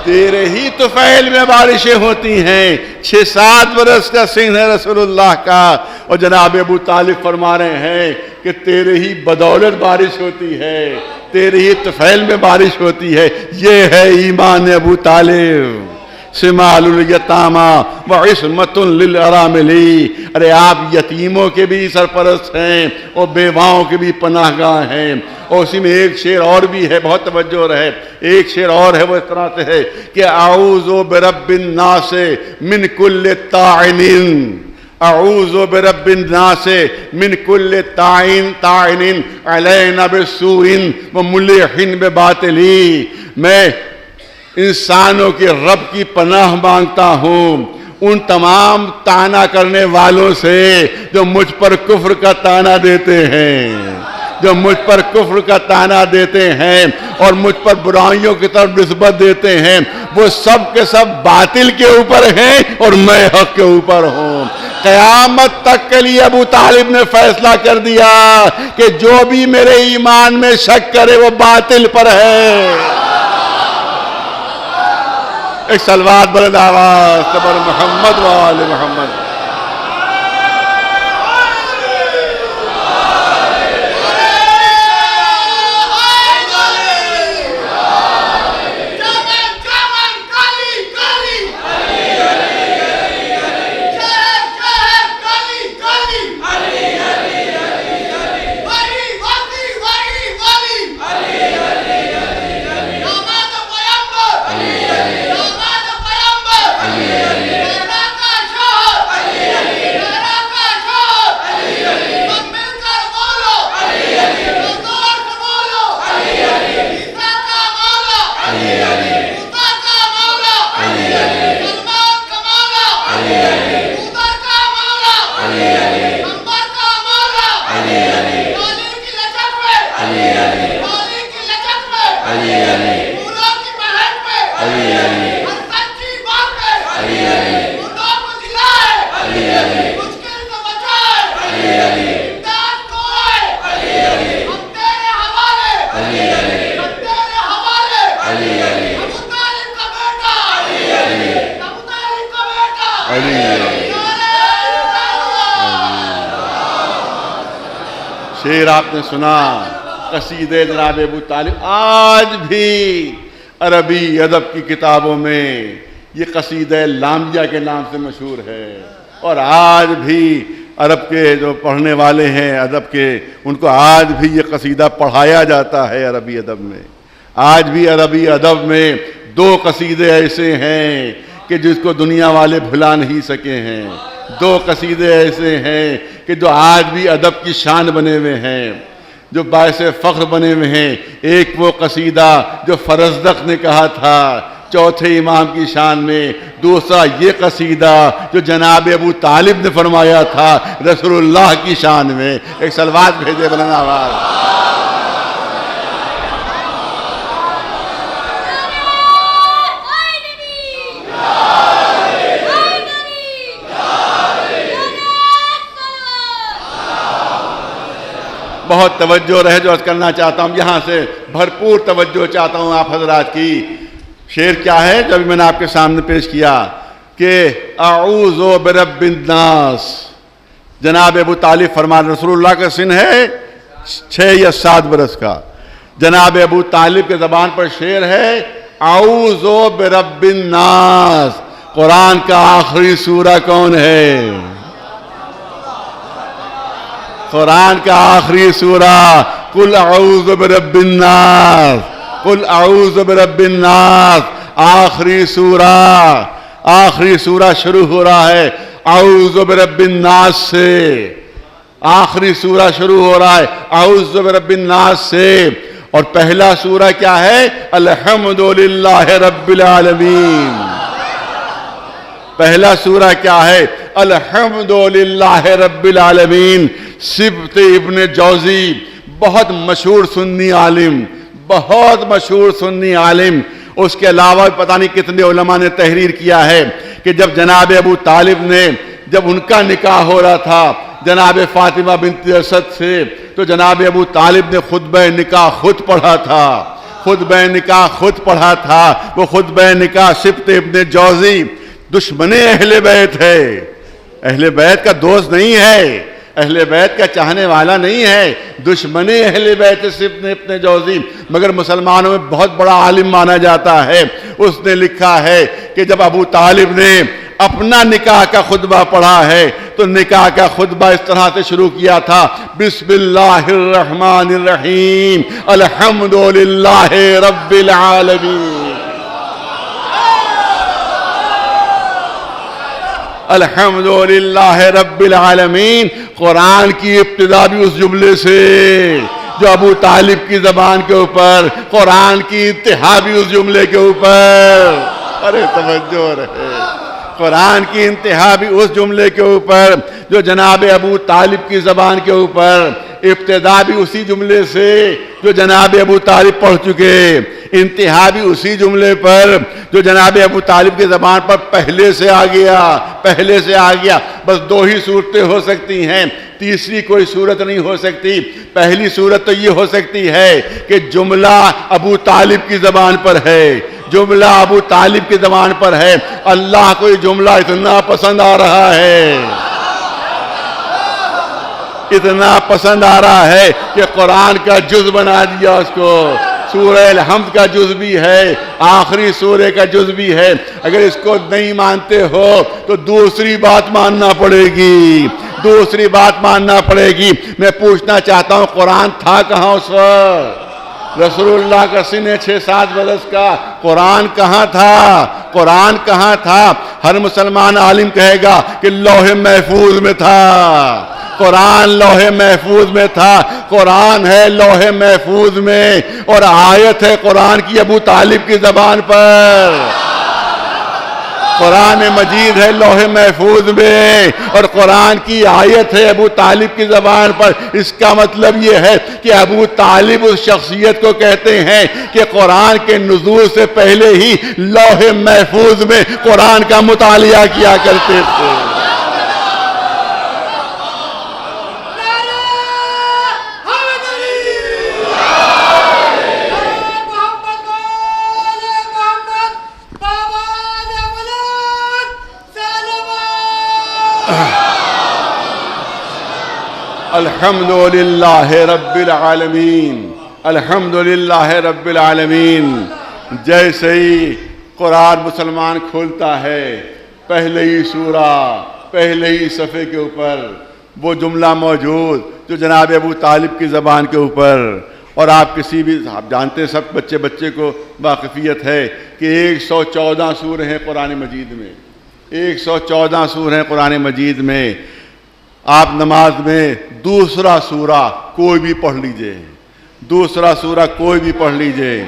تیرے ہی طفیل میں بارشیں ہوتی ہیں۔ 6-7 برس کا سن ہے رسول اللہ کا، اور جناب ابو طالب فرما رہے ہیں کہ تیرے ہی بدولت بارش ہوتی ہے، تیرے ہی طفیل میں بارش ہوتی ہے۔ یہ ہے ایمان ابو طالب۔ شمال الیتامى وعصمۃ للارامل۔ ارے آپ یتیموں کے بھی سرپرست ہیں اور بیواؤں کے بھی پناہ گاہ ہیں۔ اور اسی میں ایک شعر اور بھی ہے، بہت توجہ رہے، ایک شعر اور ہے، وہ اس طرح سے ہے کہ اعوذ برب الناس من کل طاعن، اعوذ برب الناس من کل طاعن علینا بسوء وملح بباطل۔ میں انسانوں کے رب کی پناہ مانگتا ہوں ان تمام طعنہ کرنے والوں سے جو مجھ پر کفر کا طعنہ دیتے ہیں، جو مجھ پر کفر کا طعنہ دیتے ہیں اور مجھ پر برائیوں کی طرف نسبت دیتے ہیں، وہ سب کے سب باطل کے اوپر ہیں اور میں حق کے اوپر ہوں۔ قیامت تک کے لیے ابو طالب نے فیصلہ کر دیا کہ جو بھی میرے ایمان میں شک کرے وہ باطل پر ہے۔ ایک صلوات بلند آواز بر محمد و آل محمد۔ شعر آپ نے سنا، قصیدے جناب ابو طالب آج بھی عربی ادب کی کتابوں میں یہ قصیدہ لامیہ کے نام سے مشہور ہے، اور آج بھی عرب کے جو پڑھنے والے ہیں ادب کے، ان کو آج بھی یہ قصیدہ پڑھایا جاتا ہے عربی ادب میں۔ آج بھی عربی ادب میں 2 قصیدے ایسے ہیں کہ جس کو دنیا والے بھلا نہیں سکے ہیں، 2 قصیدے ایسے ہیں کہ جو آج بھی ادب کی شان بنے ہوئے ہیں، جو باعث فخر بنے ہوئے ہیں۔ ایک وہ قصیدہ جو فرزدق نے کہا تھا چوتھے امام کی شان میں، دوسرا یہ قصیدہ جو جناب ابو طالب نے فرمایا تھا رسول اللہ کی شان میں۔ ایک صلوات بھیجے بلند آواز۔ بہت توجہ رہے جو عرض کرنا چاہتا ہوں، یہاں سے بھرپور توجہ چاہتا ہوں آپ حضرات کی۔ شعر کیا ہے جو ابھی میں نے آپ کے سامنے پیش کیا کہ اعوذ برب الناس، جناب ابو طالب فرمان، رسول اللہ کا سن ہے 6 یا 7 برس کا، جناب ابو طالب کے زبان پر شعر ہے اعوذ برب الناس، قرآن کا آخری سورہ کون ہے؟ قرآن کا آخری سورہ قل اعوذ برب الناس، قل اعوذ برب الناس، آخری سورہ شروع ہو رہا ہے اعوذ برب الناس سے، آخری سورہ شروع ہو رہا ہے اعوذ برب الناس سے، اور پہلا سورہ کیا ہے؟ الحمدللہ رب العالمین۔ پہلا سورہ کیا ہے؟ الحمدللہ رب العالمین۔ سبط ابن جوزی بہت مشہور سنی عالم، بہت مشہور سنی عالم، اس کے علاوہ پتہ نہیں کتنے علماء نے تحریر کیا ہے کہ جب جناب ابو طالب نے، جب ان کا نکاح ہو رہا تھا جناب فاطمہ بنت اسد سے، تو جناب ابو طالب نے خطبہ نکاح خود پڑھا تھا، خطبہ نکاح خود پڑھا تھا۔ وہ خطبہ نکاح سبط ابن جوزی دشمن اہل بیت ہے، اہل بیت کا دوست نہیں ہے، اہل بیت کا چاہنے والا نہیں ہے، دشمن اہل بیت سبط ابن جوزی، مگر مسلمانوں میں بہت بڑا عالم مانا جاتا ہے۔ اس نے لکھا ہے کہ جب ابو طالب نے اپنا نکاح کا خطبہ پڑھا ہے تو نکاح کا خطبہ اس طرح سے شروع کیا تھا، بسم اللہ الرحمن الرحیم الحمدللہ رب العالمین، الحمدللہ رب العالمین۔ قرآن کی ابتدا بھی اس جملے سے جو ابو طالب کی زبان کے اوپر، قرآن کی انتہا بھی اس جملے کے اوپر، ارے توجہ رہے، قرآن کی انتہا بھی اس جملے کے اوپر جو جناب ابو طالب کی زبان کے اوپر، ابتدا بھی اسی جملے سے جو جناب ابو طالب پڑھ چکے، انتہا بھی اسی جملے پر جو جناب ابو طالب کی زبان پر پہلے سے آ گیا۔ بس دو ہی صورتیں ہو سکتی ہیں، تیسری کوئی صورت نہیں ہو سکتی۔ پہلی صورت تو یہ ہو سکتی ہے کہ جملہ ابو طالب کی زبان پر ہے، جملہ ابو طالب کی زبان پر ہے، اللہ کو یہ جملہ اتنا پسند آ رہا ہے، اتنا پسند آ رہا ہے کہ قرآن کا جز بنا دیا اس کو، سورہ الحمد کا جز بھی ہے، آخری سورہ کا جز بھی ہے۔ اگر اس کو نہیں مانتے ہو تو دوسری بات ماننا پڑے گی، دوسری بات ماننا پڑے گی۔ میں پوچھنا چاہتا ہوں قرآن تھا کہاں اس وقت؟ رسول اللہ کا سن 6-7 برس کا، قرآن کہاں تھا؟ قرآن کہاں تھا؟ ہر مسلمان عالم کہے گا کہ لوح محفوظ میں تھا، قرآن لوح محفوظ میں تھا، قرآن ہے لوح محفوظ میں، اور آیت ہے قرآن کی ابو طالب کی زبان پر، قرآن مجید ہے لوح محفوظ میں اور قرآن کی آیت ہے ابو طالب کی زبان پر۔ اس کا مطلب یہ ہے کہ ابو طالب اس شخصیت کو کہتے ہیں کہ قرآن کے نزول سے پہلے ہی لوح محفوظ میں قرآن کا مطالعہ کیا کرتے تھے۔ الحمدللہ رب العالمین، الحمدللہ رب العالمین۔ جیسے ہی قرآن مسلمان کھولتا ہے، پہلے ہی سورہ، پہلے ہی صفحے کے اوپر وہ جملہ موجود جو جناب ابو طالب کی زبان کے اوپر، اور آپ کسی بھی، آپ جانتے ہیں سب بچے کو واقفیت ہے کہ 114 سورے ہیں قرآن مجید میں، 114 سورے ہیں قرآن مجید میں۔ آپ نماز میں دوسرا سورہ کوئی بھی پڑھ لیجئے، دوسرا سورہ کوئی بھی پڑھ لیجئے،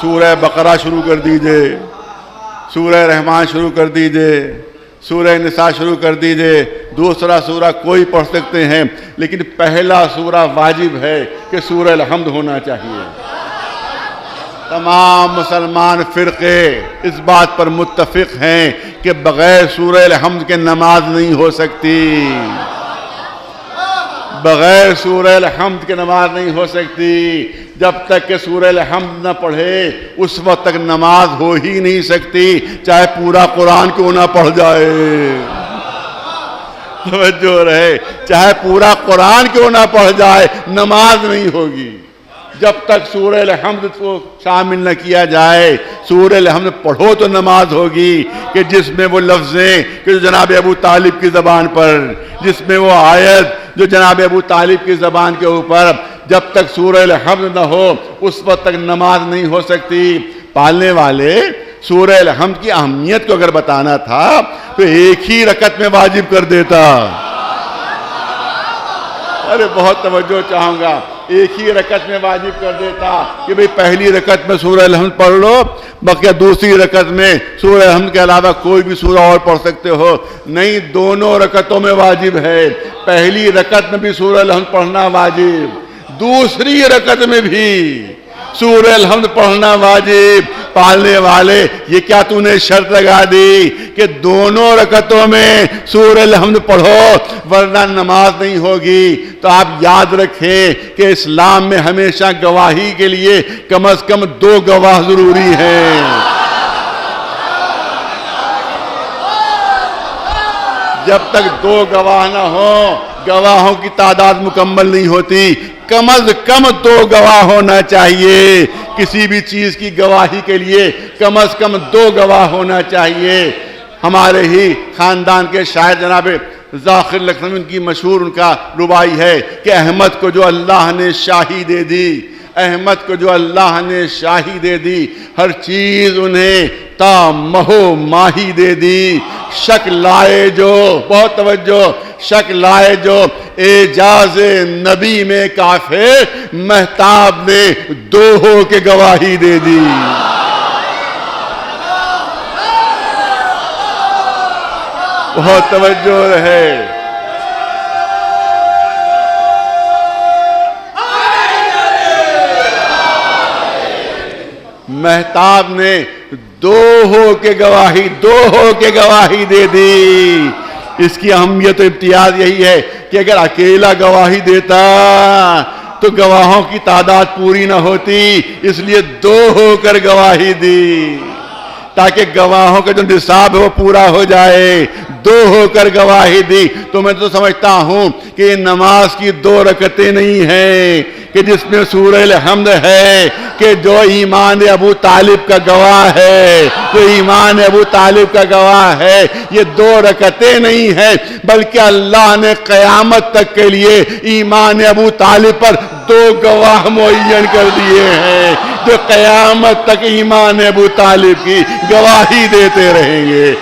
سورہ بقرہ شروع کر دیجئے، سورہ رحمان شروع کر دیجئے، سورہ نساء شروع کر دیجئے، دوسرا سورہ کوئی پڑھ سکتے ہیں، لیکن پہلا سورہ واجب ہے کہ سورہ الحمد ہونا چاہیے۔ تمام مسلمان فرقے اس بات پر متفق ہیں کہ بغیر سورہ الحمد کے نماز نہیں ہو سکتی، بغیر سورہ الحمد کے نماز نہیں ہو سکتی۔ جب تک کہ سورہ الحمد نہ پڑھے اس وقت تک نماز ہو ہی نہیں سکتی، چاہے پورا قرآن کیوں نہ پڑھ جائے، توجہ رہے، چاہے پورا قرآن کیوں نہ پڑھ جائے نماز نہیں ہوگی۔ جب تک سورہ الحمد کو شامل نہ کیا جائے. سورہ الحمد پڑھو تو نماز ہوگی کہ جس میں وہ لفظیں کہ جو جناب ابو طالب کی زبان پر، جس میں وہ آیت جو جناب ابو طالب کی زبان کے اوپر، جب تک سورہ الحمد نہ ہو اس وقت تک نماز نہیں ہو سکتی. پالنے والے سورہ الحمد کی اہمیت کو اگر بتانا تھا تو ایک ہی رکعت میں واجب کر دیتا. ارے بہت توجہ چاہوں گا، ایک ہی رکعت میں واجب کر دیتا کہ بھئی پہلی رکعت میں سورہ الحمد پڑھ لو، بقیہ دوسری رکعت میں سورہ الحمد کے علاوہ کوئی بھی سورہ اور پڑھ سکتے ہو. نہیں، دونوں رکعتوں میں واجب ہے. پہلی رکعت میں بھی سورہ الحمد پڑھنا واجب، دوسری رکعت میں بھی سورہ الحمد پڑھنا واجب. پالنے والے یہ کیا تو نے شرط لگا دی کہ دونوں رکعتوں میں سورہ الحمد پڑھو ورنہ نماز نہیں ہوگی؟ تو آپ یاد رکھیں کہ اسلام میں ہمیشہ گواہی کے لیے کم از کم 2 گواہ ضروری ہیں. جب تک 2 گواہ نہ ہوں گواہوں کی تعداد مکمل نہیں ہوتی. کم از کم 2 گواہ ہونا چاہیے. کسی بھی چیز کی گواہی کے لیے کم از کم 2 گواہ ہونا چاہیے. ہمارے ہی خاندان کے شاعر جناب ذاکر لکھنوی، ان کی مشہور ان کا ربائی ہے کہ احمد کو جو اللہ نے شاہی دے دی، احمد کو جو اللہ نے شاہی دے دی، ہر چیز انہیں تا مہو ماہی دے دی. شک لائے جو، بہت توجہ، شک لائے جو اعجاز نبی میں کافر، مہتاب نے 2 ہو کے گواہی دے دی. بہت توجہ رہے. مہتاب نے 2 ہو کے گواہی دے دی. اس کی اہمیت و امتیاز یہی ہے کہ اگر اکیلا گواہی دیتا تو گواہوں کی تعداد پوری نہ ہوتی، اس لیے 2 ہو کر گواہی دی تاکہ گواہوں کا جو نصاب ہے وہ پورا ہو جائے. 2 ہو کر گواہی دی. تو میں تو سمجھتا ہوں کہ یہ نماز کی 2 رکعتیں نہیں ہیں کہ جس میں سورہ الحمد ہے کہ جو ایمان ابو طالب کا گواہ ہے، جو ایمان ابو طالب کا گواہ ہے، یہ 2 رکعتیں نہیں ہیں بلکہ اللہ نے قیامت تک کے لیے ایمان ابو طالب پر 2 گواہ معین کر دیے ہیں جو قیامت تک ایمان ابو طالب کی گواہی دیتے رہیں گے.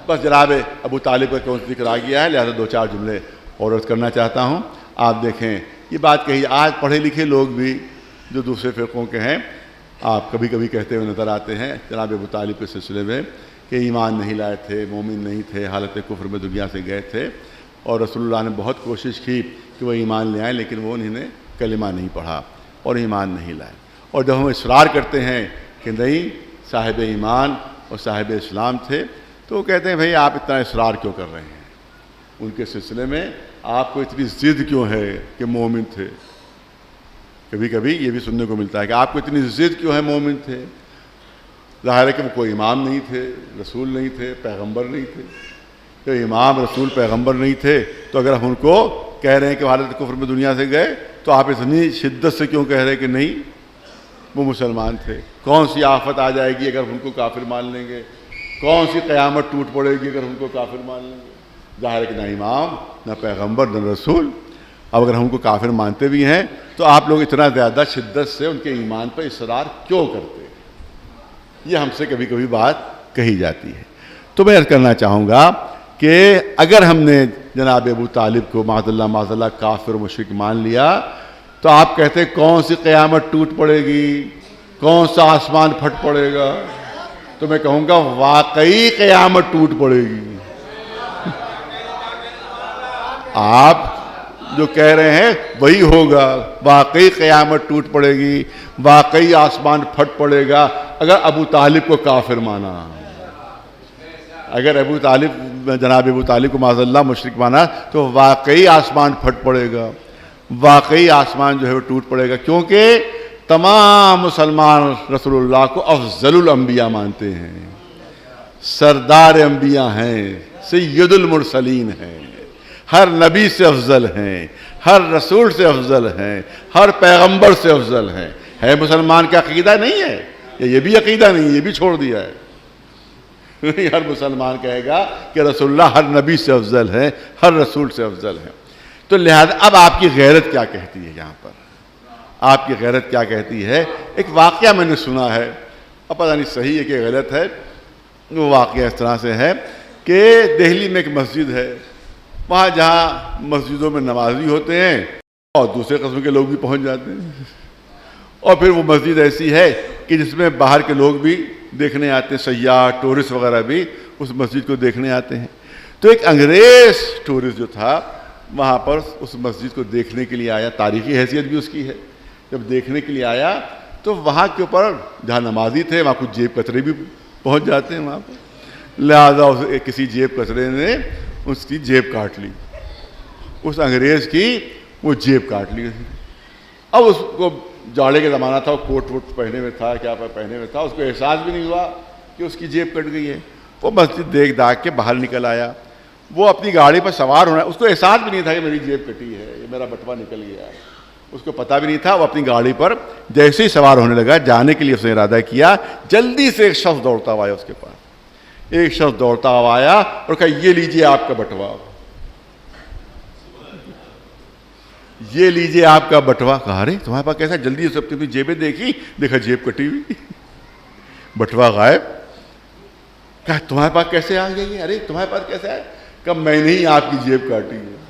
بس جناب ابو طالب کا کون ذکر آ گیا ہے، لہذا 2-4 جملے اور عرض کرنا چاہتا ہوں. آپ دیکھیں یہ بات کہی، آج پڑھے لکھے لوگ بھی جو دوسرے فرقوں کے ہیں، آپ کبھی کبھی کہتے ہوئے نظر آتے ہیں جناب ابو طالب کے سلسلے میں کہ ایمان نہیں لائے تھے، مومن نہیں تھے، حالت کفر میں دنیا سے گئے تھے، اور رسول اللہ نے بہت کوشش کی کہ وہ ایمان لے آئیں لیکن وہ انہوں نے کلمہ نہیں پڑھا اور ایمان نہیں لائے. اور جب ہم اصرار کرتے ہیں کہ نہیں صاحب ایمان اور صاحب اسلام تھے، تو وہ کہتے ہیں بھئی آپ اتنا اصرار کیوں کر رہے ہیں؟ ان کے سلسلے میں آپ کو اتنی ضد کیوں ہے کہ مومن تھے؟ کبھی کبھی یہ بھی سننے کو ملتا ہے کہ آپ کو اتنی ضد کیوں ہے مومن تھے؟ ظاہر ہے کہ وہ کوئی امام نہیں تھے، رسول نہیں تھے، پیغمبر نہیں تھے. تو امام، رسول، پیغمبر نہیں تھے تو اگر ہم ان کو کہہ رہے ہیں کہ حالت کفر میں دنیا سے گئے تو آپ اتنی شدت سے کیوں کہہ رہے ہیں کہ نہیں وہ مسلمان تھے؟ کون سی آفت آ جائے گی اگر ہم ان کو کافر مان لیں گے؟ کون سی قیامت ٹوٹ پڑے گی اگر ہم کو کافر مان لیں گے؟ ظاہر ہے کہ نہ امام، نہ پیغمبر، نہ رسول. اب اگر ہم کو کافر مانتے بھی ہیں تو آپ لوگ اتنا زیادہ شدت سے ان کے ایمان پر اصرار کیوں کرتے ہیں؟ یہ ہم سے کبھی کبھی بات کہی جاتی ہے. تو میں عرض کرنا چاہوں گا کہ اگر ہم نے جناب ابو طالب کو معاذ اللہ کافر و مشرک مان لیا تو آپ کہتے ہیں کون سی قیامت ٹوٹ پڑے گی، کون سا آسمان پھٹ پڑے گا؟ تو میں کہوں گا واقعی قیامت ٹوٹ پڑے گی. آپ جو کہہ رہے ہیں وہی ہوگا. واقعی قیامت ٹوٹ پڑے گی, واقعی آسمان پھٹ پڑے گا. اگر ابو طالب کو کافر مانا, اگر ابو طالب جناب ابو طالب کو معاذ اللہ مشرک مانا, تو واقعی آسمان پھٹ پڑے گا, واقعی آسمان جو ہے وہ ٹوٹ پڑے گا. کیونکہ تمام مسلمان رسول اللہ کو افضل الانبیاء مانتے ہیں, سردار انبیاء ہیں, سید المرسلین ہیں, ہر نبی سے افضل ہیں, ہر رسول سے افضل ہیں, ہر پیغمبر سے افضل ہیں. ہے مسلمان کا عقیدہ نہیں ہے, یہ بھی عقیدہ نہیں, یہ بھی چھوڑ دیا ہے. ہر مسلمان کہے گا کہ رسول اللہ ہر نبی سے افضل ہے, ہر رسول سے افضل ہے. تو لہذا اب آپ کی غیرت کیا کہتی ہے یہاں پر؟ آپ کی غیرت کیا کہتی ہے؟ ایک واقعہ میں نے سنا ہے, اب پتہ نہیں صحیح ہے کہ غلط ہے. وہ واقعہ اس طرح سے ہے کہ دہلی میں ایک مسجد ہے, وہاں جہاں مسجدوں میں نمازی ہوتے ہیں اور دوسرے قسم کے لوگ بھی پہنچ جاتے ہیں, اور پھر وہ مسجد ایسی ہے کہ جس میں باہر کے لوگ بھی دیکھنے آتے ہیں, سیاح ٹورسٹ وغیرہ بھی اس مسجد کو دیکھنے آتے ہیں. تو ایک انگریز ٹورسٹ جو تھا وہاں پر اس مسجد کو دیکھنے کے لیے آیا, تاریخی حیثیت بھی اس کی ہے. جب دیکھنے کے لیے آیا تو وہاں کے اوپر جہاں نمازی تھے وہاں کچھ جیب کترے بھی پہنچ جاتے ہیں وہاں پر, لہذا کسی جیب کترے نے اس کی جیب کاٹ لی, اس انگریز کی وہ جیب کاٹ لی. اب اس کو جاڑے کا زمانہ تھا, وہ کوٹ ووٹ پہنے میں تھا, کیا پہنے میں تھا, اس کو احساس بھی نہیں ہوا کہ اس کی جیب کٹ گئی ہے. وہ مسجد دیکھ داکھ کے باہر نکل آیا, وہ اپنی گاڑی پر سوار ہونا, اس کو احساس بھی نہیں تھا کہ میری جیب کٹی ہے, یہ میرا بٹوا نکل گیا ہے, اس کو پتہ بھی نہیں تھا. وہ اپنی گاڑی پر جیسے ہی سوار ہونے لگا, جانے کے لیے اس نے ارادہ کیا, جلدی سے ایک شخص دوڑتا ہوا آیا اس کے پاس. ایک شخص دوڑتا ہوا آیا اور کہا یہ لیجئے آپ کا بٹوا, یہ لیجئے آپ کا بٹوا. کہا ارے تمہارے پاس کیسا؟ جلدی سے اپنی جیبیں دیکھی, دیکھا جیب کٹی ہوئی, بٹوا غائب. کہا تمہارے پاس کیسے آ گئی؟ ارے تمہارے پاس کیسے آئے؟ کہا میں نے ہی آپ کی جیب کاٹی ہے.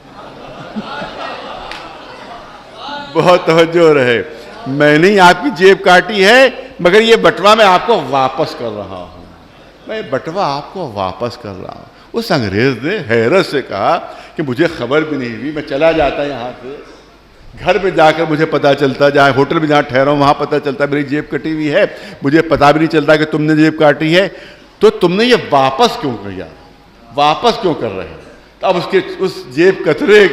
بہت توجہ رہے, میں نے ہی آپ کی جیب کاٹی ہے, مگر یہ بٹوا میں آپ کو واپس کر رہا ہوں, میں بٹوا آپ کو واپس کر رہا ہوں. اس انگریز نے حیرت سے کہا کہ مجھے خبر بھی نہیں ہوئی, میں چلا جاتا یہاں سے, گھر پہ جا کر مجھے پتہ چلتا, جہاں ہوٹل میں جہاں ٹھہرا ہوں وہاں پتہ چلتا میری جیب کٹی ہوئی ہے, مجھے پتہ بھی نہیں چلتا کہ تم نے جیب کاٹی ہے, تو تم نے یہ واپس کیوں کیا, واپس کیوں کر رہے ہیں؟ تو اب اس جیب کترے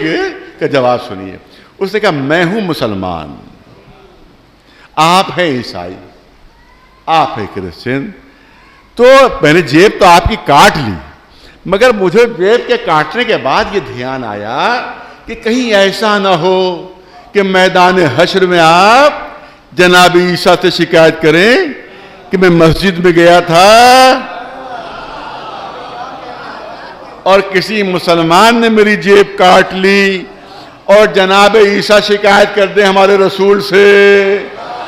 کے جواب سنیے. اس نے کہا میں ہوں مسلمان, آپ ہیں عیسائی, آپ ہیں کرسچن, تو میں نے جیب تو آپ کی کاٹ لی, مگر مجھے جیب کے کاٹنے کے بعد یہ دھیان آیا کہ کہیں ایسا نہ ہو کہ میدان حشر میں آپ جناب عیسیٰ سے شکایت کریں کہ میں مسجد میں گیا تھا اور کسی مسلمان نے میری جیب کاٹ لی, اور جناب عیسیٰ شکایت کر دیں ہمارے رسول سے,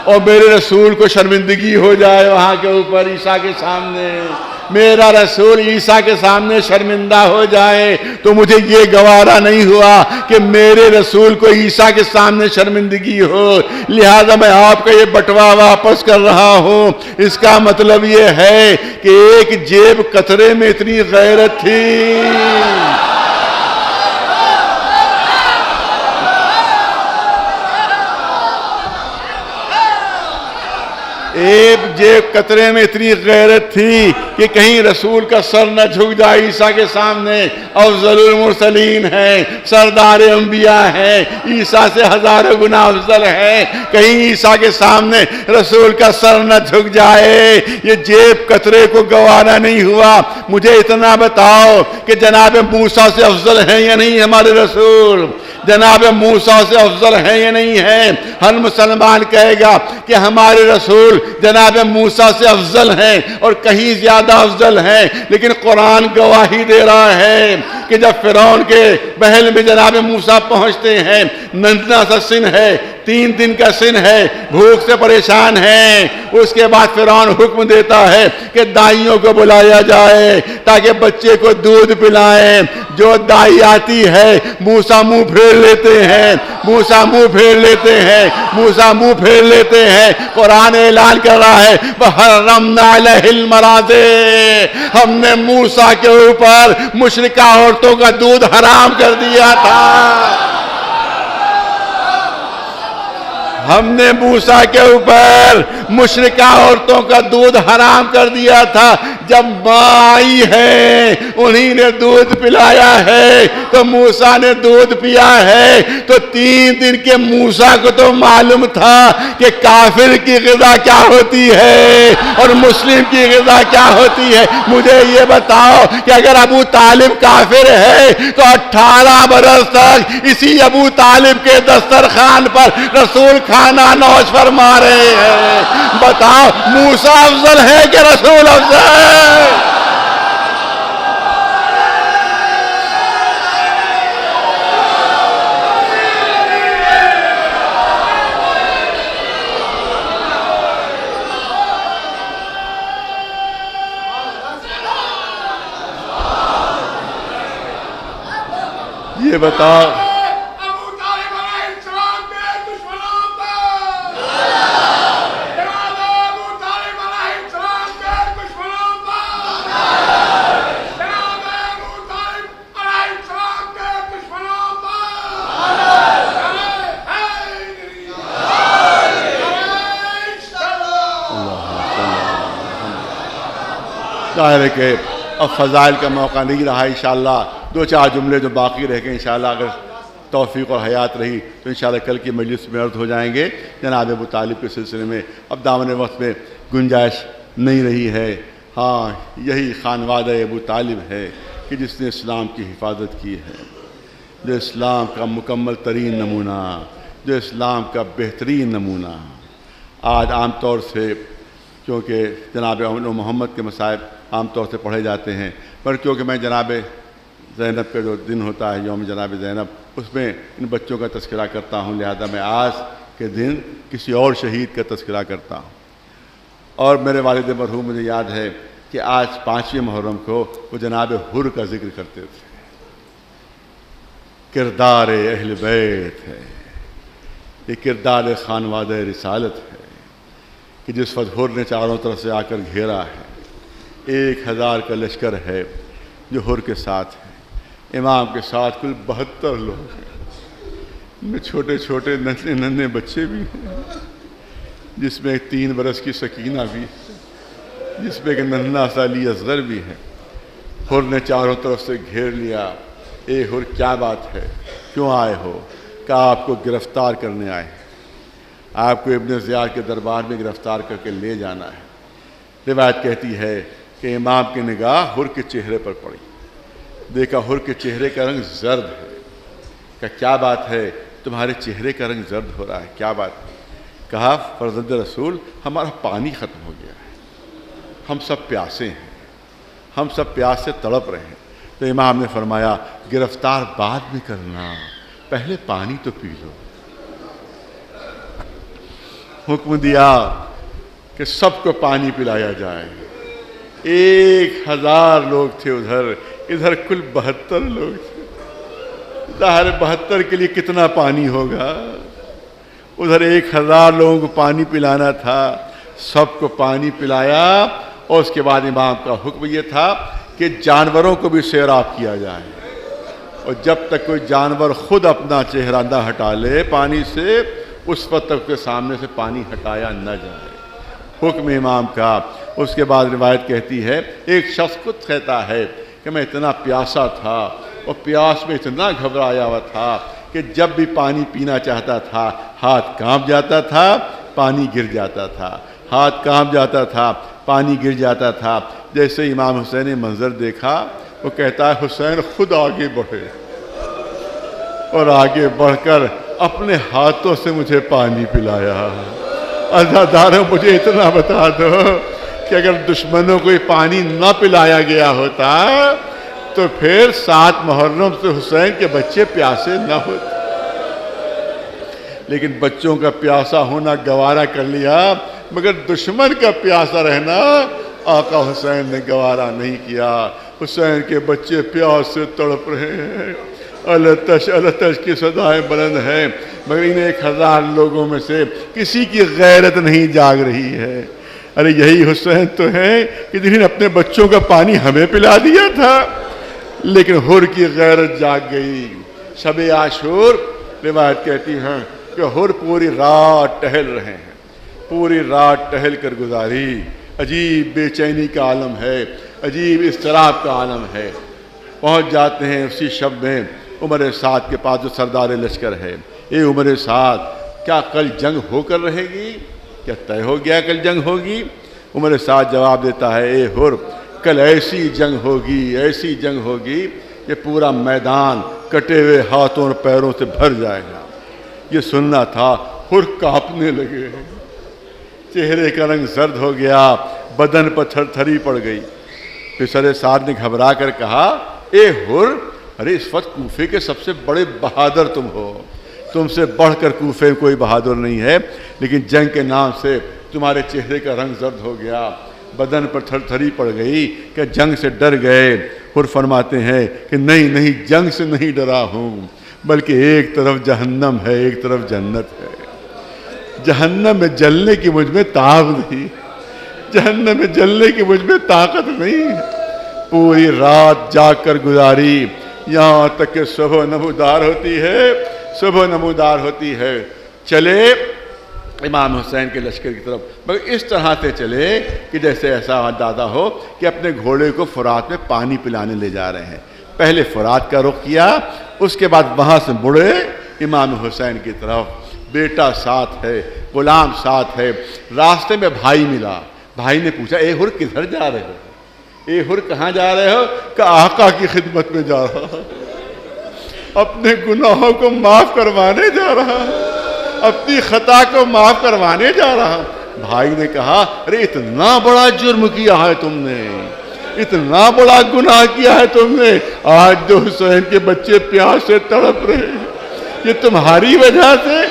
اور میرے رسول کو شرمندگی ہو جائے وہاں کے اوپر عیسیٰ کے سامنے, میرا رسول عیسیٰ کے سامنے شرمندہ ہو جائے, تو مجھے یہ گوارا نہیں ہوا کہ میرے رسول کو عیسیٰ کے سامنے شرمندگی ہو, لہذا میں آپ کا یہ بٹوا واپس کر رہا ہوں. اس کا مطلب یہ ہے کہ ایک جیب کترے میں اتنی غیرت تھی. ایک جیب کترے میں اتنی غیرت تھی کہ کہیں رسول کا سر نہ جھک جائے عیسیٰ کے سامنے. افضل المرسلین ہے, سردار انبیاء ہے, عیسیٰ سے ہزاروں گنا افضل ہے, کہیں عیسیٰ کے سامنے رسول کا سر نہ جھک جائے. یہ جیب کترے کو گوارا نہیں ہوا. مجھے اتنا بتاؤ کہ جناب موسیٰ سے افضل ہیں یا نہیں ہمارے رسول؟ جناب موسیٰ سے افضل ہیں یا نہیں ہیں؟ ہر مسلمان کہے گا کہ ہمارے رسول جناب موسیٰ سے افضل ہیں اور کہیں زیادہ افضل ہیں, لیکن قرآن گواہی دے رہا ہے کہ جب فرعون کے محل میں جناب موسیٰ پہنچتے ہیں، ننھا سا سن ہے، 3 دن کا سن ہے، بھوک سے پریشان ہیں، اس کے بعد فرعون حکم دیتا ہے کہ دائیوں کو بلایا جائے تاکہ بچے کو دودھ پلائیں۔ جو دائی آتی ہے موسیٰ منہ پھیر لیتے ہیں، موسیٰ منہ پھیر لیتے ہیں، موسیٰ منہ پھیر لیتے ہیں۔ قرآن اعلان کر رہا ہے وَحَرَّمْنَا عَلَيْهِ الْمَرَاضِعَ، ہم نے موسیٰ کے اوپر مشرکہ عورتوں کا دودھ حرام کر دیا تھا۔ ہم نے موسیٰ کے اوپر مشرکہ عورتوں کا دودھ حرام کر دیا تھا۔ جب ماں آئی ہے انہی نے دودھ پلایا ہے تو موسیٰ نے دودھ پیا ہے، تو 3 دن کے موسیٰ کو تو معلوم تھا کہ کافر کی غذا کیا ہوتی ہے اور مسلم کی غذا کیا ہوتی ہے۔ مجھے یہ بتاؤ کہ اگر ابو طالب کافر ہے تو 18 برس تک اسی ابو طالب کے دسترخوان پر رسول کھانا نوش فرما رہے ہیں۔ بتاؤ موسیٰ افضل ہے کہ رسول افضل؟ یہ بتاؤ ظاہر ہے کہ اب فضائل کا موقع نہیں رہا، انشاءاللہ 2-4 جملے جو باقی رہ گئے انشاءاللہ اگر توفیق اور حیات رہی تو انشاءاللہ کل کی مجلس میں عرض ہو جائیں گے جناب ابو طالب کے سلسلے میں۔ اب دامن وقت میں گنجائش نہیں رہی ہے۔ ہاں یہی خانوادہ ابو طالب ہے کہ جس نے اسلام کی حفاظت کی ہے، جو اسلام کا مکمل ترین نمونہ، جو اسلام کا بہترین نمونہ۔ آج عام طور سے کیونکہ جناب محمد کے مصائب عام طور سے پڑھے جاتے ہیں، پر کیونکہ میں جناب زینب کا جو دن ہوتا ہے یوم جناب زینب، اس میں ان بچوں کا تذکرہ کرتا ہوں، لہذا میں آج کے دن کسی اور شہید کا تذکرہ کرتا ہوں۔ اور میرے والد مرحوم مجھے یاد ہے کہ آج 5ویں محرم کو وہ جناب حر کا ذکر کرتے تھے۔ کردار اہل بیت ہے، یہ کردار خانوادہ رسالت ہے کہ جس وقت حر نے چاروں طرف سے آ کر گھیرا ہے، 1000 کا لشکر ہے جو حر کے ساتھ ہے، امام کے ساتھ کل 72 لوگ ہیں، ان میں چھوٹے چھوٹے ننھے بچے بھی ہیں، جس میں 3 برس کی سکینہ بھی ہے، جس میں ایک ننھا سا علی اصغر بھی ہے۔ حر نے چاروں طرف سے گھیر لیا۔ اے حر کیا بات ہے، کیوں آئے ہو؟ کہا آپ کو گرفتار کرنے آئے ہیں، آپ کو ابن زیاد کے دربار میں گرفتار کر کے لے جانا ہے۔ روایت کہتی ہے کہ امام کی نگاہ حر کے چہرے پر پڑی، دیکھا حر کے چہرے کا رنگ زرد ہے۔ کہا کیا بات ہے، تمہارے چہرے کا رنگ زرد ہو رہا ہے، کیا بات ہے؟ کہا فرزند رسول ہمارا پانی ختم ہو گیا ہے، ہم سب پیاسے ہیں، ہم سب پیاس سے تڑپ رہے ہیں۔ تو امام نے فرمایا گرفتار بعد میں کرنا، پہلے پانی تو پی لو۔ حکم دیا کہ سب کو پانی پلایا جائے۔ 1000 لوگ تھے ادھر کل 72 لوگ تھے۔ ظاہر 72 کے لیے کتنا پانی ہوگا، ادھر 1000 لوگوں کو پانی پلانا تھا، سب کو پانی پلایا۔ اور اس کے بعد امام کا حکم یہ تھا کہ جانوروں کو بھی سیراب کیا جائے، اور جب تک کوئی جانور خود اپنا چہرہ نہ ہٹا لے پانی سے، اس وقت تک کے سامنے سے پانی ہٹایا نہ جائے، حکم امام کا۔ اس کے بعد روایت کہتی ہے ایک شخص خود کہتا ہے کہ میں اتنا پیاسا تھا اور پیاس میں اتنا گھبرایا ہوا تھا کہ جب بھی پانی پینا چاہتا تھا ہاتھ کانپ جاتا تھا، پانی گر جاتا تھا، ہاتھ کانپ جاتا تھا، پانی گر جاتا تھا۔ جیسے امام حسین نے منظر دیکھا وہ کہتا ہے حسین خود آگے بڑھے اور آگے بڑھ کر اپنے ہاتھوں سے مجھے پانی پلایا۔ عزاداروں مجھے اتنا بتا دو کہ اگر دشمنوں کو یہ پانی نہ پلایا گیا ہوتا تو پھر 7 محرم سے حسین کے بچے پیاسے نہ ہوتے، لیکن بچوں کا پیاسا ہونا گوارا کر لیا، مگر دشمن کا پیاسا رہنا آقا حسین نے گوارا نہیں کیا۔ حسین کے بچے پیاس سے تڑپ رہے ہیں، التش التش کی صدائیں بلند ہیں، مگر ان 1000 لوگوں میں سے کسی کی غیرت نہیں جاگ رہی ہے۔ ارے یہی حسین تو ہے کہ جنہوں نے اپنے بچوں کا پانی ہمیں پلا دیا تھا، لیکن حر کی غیرت جاگ گئی۔ شب عاشور روایت کہتی ہیں کہ حر پوری رات ٹہل رہے ہیں، پوری رات ٹہل کر گزاری۔ عجیب بے چینی کا عالم ہے، عجیب اضطراب کا عالم ہے۔ پہنچ جاتے ہیں اسی شب میں عمر سعد کے پاس جو سردار لشکر ہے۔ اے عمر سعد، کیا کل جنگ ہو کر رہے گی؟ کیا طے ہو گیا کل جنگ ہوگی؟ عمر سعد جواب دیتا ہے، اے حر، کل ایسی جنگ ہوگی، ایسی جنگ ہوگی کہ پورا میدان کٹے ہوئے ہاتھوں اور پیروں سے بھر جائے گا۔ یہ سننا تھا، حر کانپنے لگے، چہرے کا رنگ زرد ہو گیا، بدن پر تھر تھری پڑ گئی۔ پسر سعد نے گھبرا کر کہا، اے حر، ارے اس وقت کوفے کے سب سے بڑے بہادر تم ہو، تم سے بڑھ کر کوفے میں کوئی بہادر نہیں ہے، لیکن جنگ کے نام سے تمہارے چہرے کا رنگ زرد ہو گیا، بدن پر تھر تھری پڑ گئی کہ جنگ سے ڈر گئے۔ حر فرماتے ہیں کہ نہیں نہیں، جنگ سے نہیں ڈرا ہوں، بلکہ ایک طرف جہنم ہے، ایک طرف جنت ہے۔ جہنم میں جلنے کی مجھ میں تاب نہیں، جہنم میں جلنے کی مجھ میں طاقت نہیں۔ پوری رات جاگ کر گزاری، یہاں تک کہ صبح نمودار ہوتی ہے، صبح نمودار ہوتی ہے۔ چلے امام حسین کے لشکر کی طرف، مگر اس طرح سے چلے کہ جیسے ایسا اندازہ ہو کہ اپنے گھوڑے کو فرات میں پانی پلانے لے جا رہے ہیں۔ پہلے فرات کا رخ کیا، اس کے بعد وہاں سے مڑے امام حسین کی طرف۔ بیٹا ساتھ ہے، غلام ساتھ ہے۔ راستے میں بھائی ملا، بھائی نے پوچھا، اے حر کدھر جا رہے ہو؟ اے حر کہاں جا رہے ہو؟ کہ آقا کی خدمت میں جا رہا، اپنے گناہوں کو معاف کروانے جا رہا، اپنی خطا کو معاف کروانے جا رہا۔ بھائی نے کہا، ارے اتنا بڑا جرم کیا ہے تم نے، اتنا بڑا گناہ کیا ہے تم نے، آج جو حسین کے بچے پیاس سے تڑپ رہے ہیں، یہ تمہاری وجہ سے؟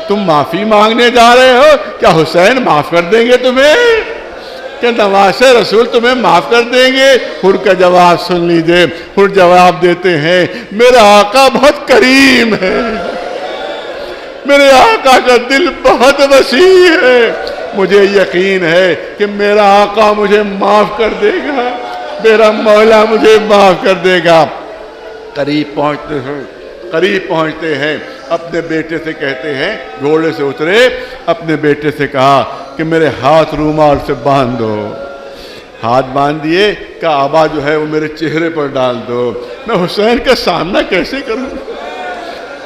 تم معافی مانگنے جا رہے ہو، کیا حسین معاف کر دیں گے تمہیں؟ کہ نواز رسول تمہیں معاف کر دیں گے؟ حر کا جواب سن لیجئے۔ حر جواب دیتے ہیں، میرا آقا بہت کریم ہے، میرے آقا کا دل بہت وسیع ہے، مجھے یقین ہے کہ میرا آقا مجھے معاف کر دے گا، میرا مولا مجھے معاف کر دے گا۔ قریب پہنچتے ہیں، اپنے بیٹے سے کہتے ہیں، گھوڑے سے اترے، اپنے بیٹے سے کہا کہ میرے ہاتھ رومال سے باندھ دو۔ ہاتھ باندھ دیے، کہ آبا جو ہے وہ میرے چہرے پر ڈال دو۔ میں حسین کا سامنا کیسے کروں گا؟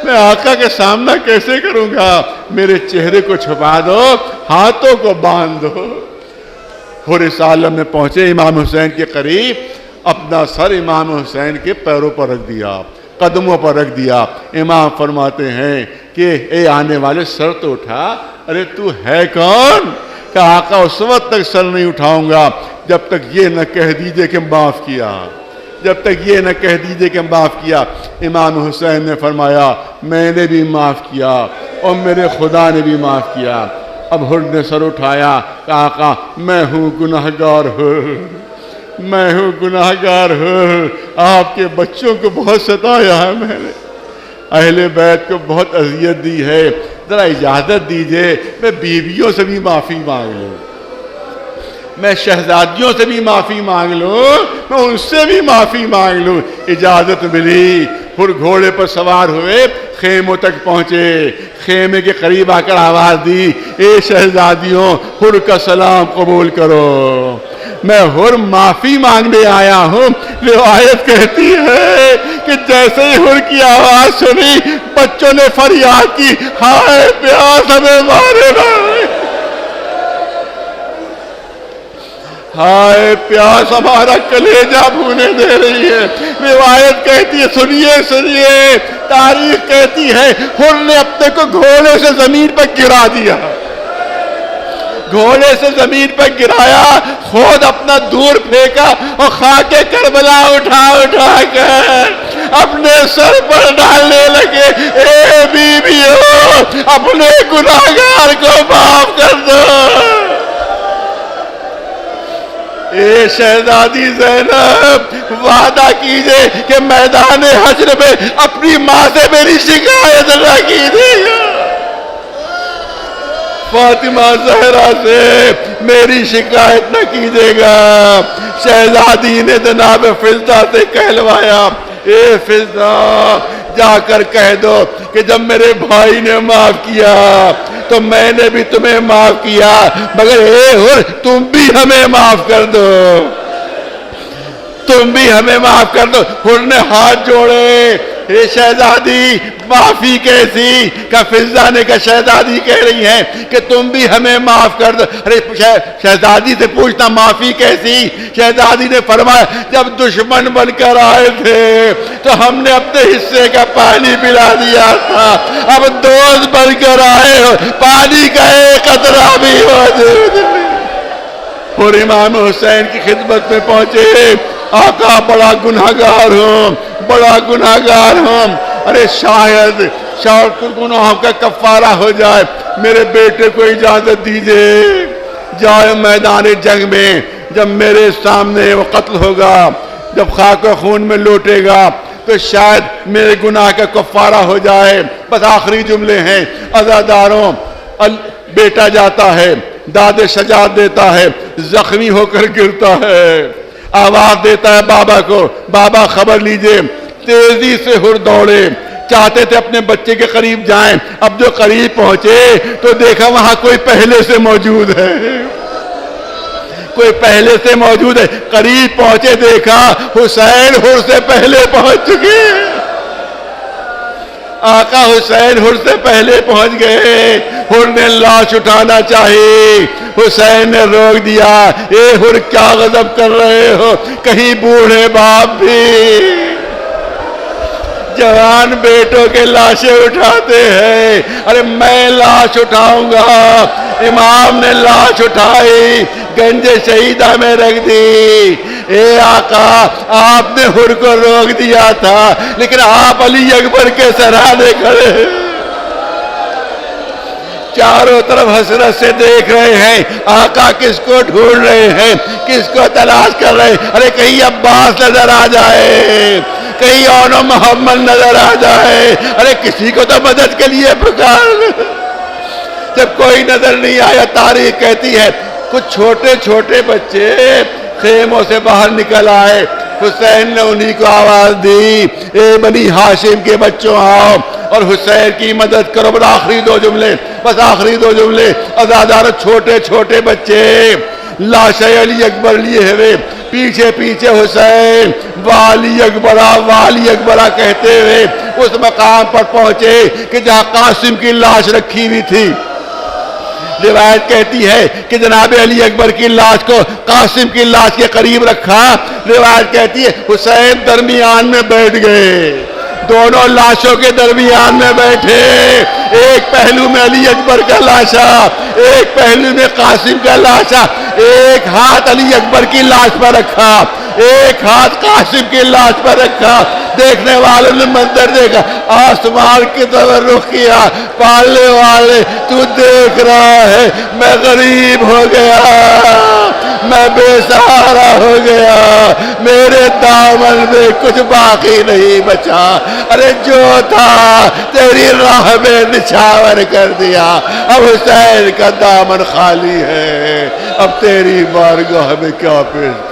میں آقا کا سامنا کیسے کروں گا؟ میرے چہرے کو چھپا دو، ہاتھوں کو باندھ دو۔ حر اس عالم میں پہنچے امام حسین کے قریب، اپنا سر امام حسین کے پیروں پر رکھ دیا، قدموں پر رکھ دیا۔ امام فرماتے ہیں کہ اے آنے والے، سر تو اٹھا۔ ارے تو ہے کون؟ کہ آقا اس وقت تک سر نہیں اٹھاؤں گا جب تک یہ نہ کہہ دیجئے کہ معاف کیا، جب تک یہ نہ کہہ دیجئے کہ معاف کیا۔ امام حسین نے فرمایا، میں نے بھی معاف کیا اور میرے خدا نے بھی معاف کیا۔ اب حر نے سر اٹھایا، کہ آقا میں ہوں گناہگار ہوں، میں ہوں گناہگار ہوں، آپ کے بچوں کو بہت ستایا ہے میں نے، اہل بیت کو بہت اذیت دی ہے، ذرا اجازت دیجئے میں بیویوں سے بھی معافی مانگ لوں، میں شہزادیوں سے بھی معافی مانگ لوں، میں ان سے بھی معافی مانگ لوں۔ اجازت ملی، پھر گھوڑے پر سوار ہوئے، خیموں تک پہنچے۔ خیمے کے قریب آ کر آواز دی، اے شہزادیوں، حر کا سلام قبول کرو، میں حر معافی مانگنے آیا ہوں۔ روایت کہتی ہے کہ جیسے ہی حر کی آواز سنی، بچوں نے فریاد کی، ہائے پیاس ہمیں مارے نہ، ہائے پیاس ہمارا کلیجہ بھونے دے رہی ہے۔ روایت کہتی ہے، سنیے سنیے، تاریخ کہتی ہے حر نے اپنے کو گھوڑے سے زمین پر گرا دیا، گھوڑے سے زمین پر گرایا، خود اپنا دور پھینکا اور خاک کربلا اٹھا اٹھا کر اپنے سر پر ڈالنے لگے۔ اے بیویو، اپنے گناہگار کو معاف کر دو۔ اے شہزادی زینب، وعدہ کیجئے کہ میدان حشر میں اپنی ماں سے میری شکایت نہ کیجئے گا، فاطمہ زہرا سے میری شکایت نہ کیجئے گا۔ شہزادی نے جناب فضہ سے کہلوایا، اے فضہ، جا کر کہہ دو کہ جب میرے بھائی نے معاف کیا تو میں نے بھی تمہیں معاف کیا، مگر اے حر، تم بھی ہمیں معاف کر دو، تم بھی ہمیں معاف کر دو۔ حر نے ہاتھ جوڑے، اے شہزادی معافی کیسی؟ کہ فضہ نے کہا شہزادی کہہ رہی ہیں کہ تم بھی ہمیں معاف کر دو۔ ارے شہزادی سے پوچھنا معافی کیسی؟ شہزادی نے فرمایا جب دشمن بن کر آئے تھے تو ہم نے اپنے حصے کا پانی پلا دیا تھا، اب دوست بن کر آئے ہو، پانی کا ایک قطرہ بھی موجود نہیں۔ اور امام حسین کی خدمت میں پہنچے، آقا بڑا گناہگار ہوں، بڑا گناہگار ہوں، ارے شاید گناہوں کا کفارہ ہو جائے، میرے بیٹے کو اجازت دیجئے، جائے میدان جنگ میں، جب میرے سامنے وہ قتل ہوگا، جب خاک و خون میں لوٹے گا تو شاید میرے گناہ کا کفارہ ہو جائے۔ بس آخری جملے ہیں، عزاداروں، بیٹا جاتا ہے، داد شجاعت دیتا ہے، زخمی ہو کر گرتا ہے، آواز دیتا ہے بابا کو، بابا خبر لیجئے۔ تیزی سے حر دوڑے، چاہتے تھے اپنے بچے کے قریب جائیں، اب جو قریب پہنچے تو دیکھا وہاں کوئی پہلے سے موجود ہے، کوئی پہلے سے موجود ہے۔ قریب پہنچے، دیکھا حسین حر سے پہلے پہنچ چکے، آقا حسین حر سے پہلے پہنچ گئے۔ حر نے لاش اٹھانا چاہی، حسین نے روک دیا، اے حر کیا غضب کر رہے ہو، کہیں بوڑھے باپ بھی جوان بیٹوں کے لاشیں اٹھاتے ہیں، ارے میں لاش اٹھاؤں گا۔ امام نے لاش اٹھائی، گنج شہیدہ میں رکھ دی۔ اے آقا، آپ نے حر کو روک دیا تھا، لیکن آپ علی اکبر کے سرانے کھڑے، چاروں طرف حسرت سے دیکھ رہے ہیں، آقا کس کو ڈھونڈ رہے ہیں، کس کو تلاش کر رہے ہیں، ارے کہیں عباس نظر آ جائے، کہیں اور محمد نظر آ جائے، ارے کسی کو تو مدد کے لیے پکار۔ جب کوئی نظر نہیں آیا، تاریخ کہتی ہے کچھ چھوٹے چھوٹے بچے خیموں سے باہر نکل آئے، حسین نے انہی کو آواز دی، اے بنی ہاشم کے بچوں آؤ اور حسین کی مدد کرو۔ بس آخری دو جملے، بس آخری دو جملے، عزادار چھوٹے چھوٹے بچے لاشیں علی اکبر لیے ہوئے، پیچھے پیچھے حسین، والی اکبرہ والی اکبرہ کہتے ہوئے اس مقام پر پہنچے کہ جہاں قاسم کی لاش رکھی ہوئی تھی۔ روایت کہتی ہے کہ جناب علی اکبر کی لاش کو قاسم کی لاش کے قریب رکھا، روایت کہتی ہے حسین درمیان میں بیٹھ گئے، دونوں لاشوں کے درمیان میں بیٹھے، ایک پہلو میں علی اکبر کا لاشا، ایک پہلو میں قاسم کا لاشا، ایک ہاتھ علی اکبر کی لاش پر رکھا، ایک ہاتھ قاسم کی لاش پر رکھا۔ دیکھنے والوں نے منظر دیکھا، آسمان کی طرف رخ کیا، پالنے والے تو دیکھ رہا ہے میں غریب ہو گیا، میں بے سہارا ہو گیا، میرے دامن میں کچھ باقی نہیں بچا، ارے جو تھا تیری راہ میں نچھاور کر دیا، اب حسین کا دامن خالی ہے، اب تیری بارگاہ میں کیا پیش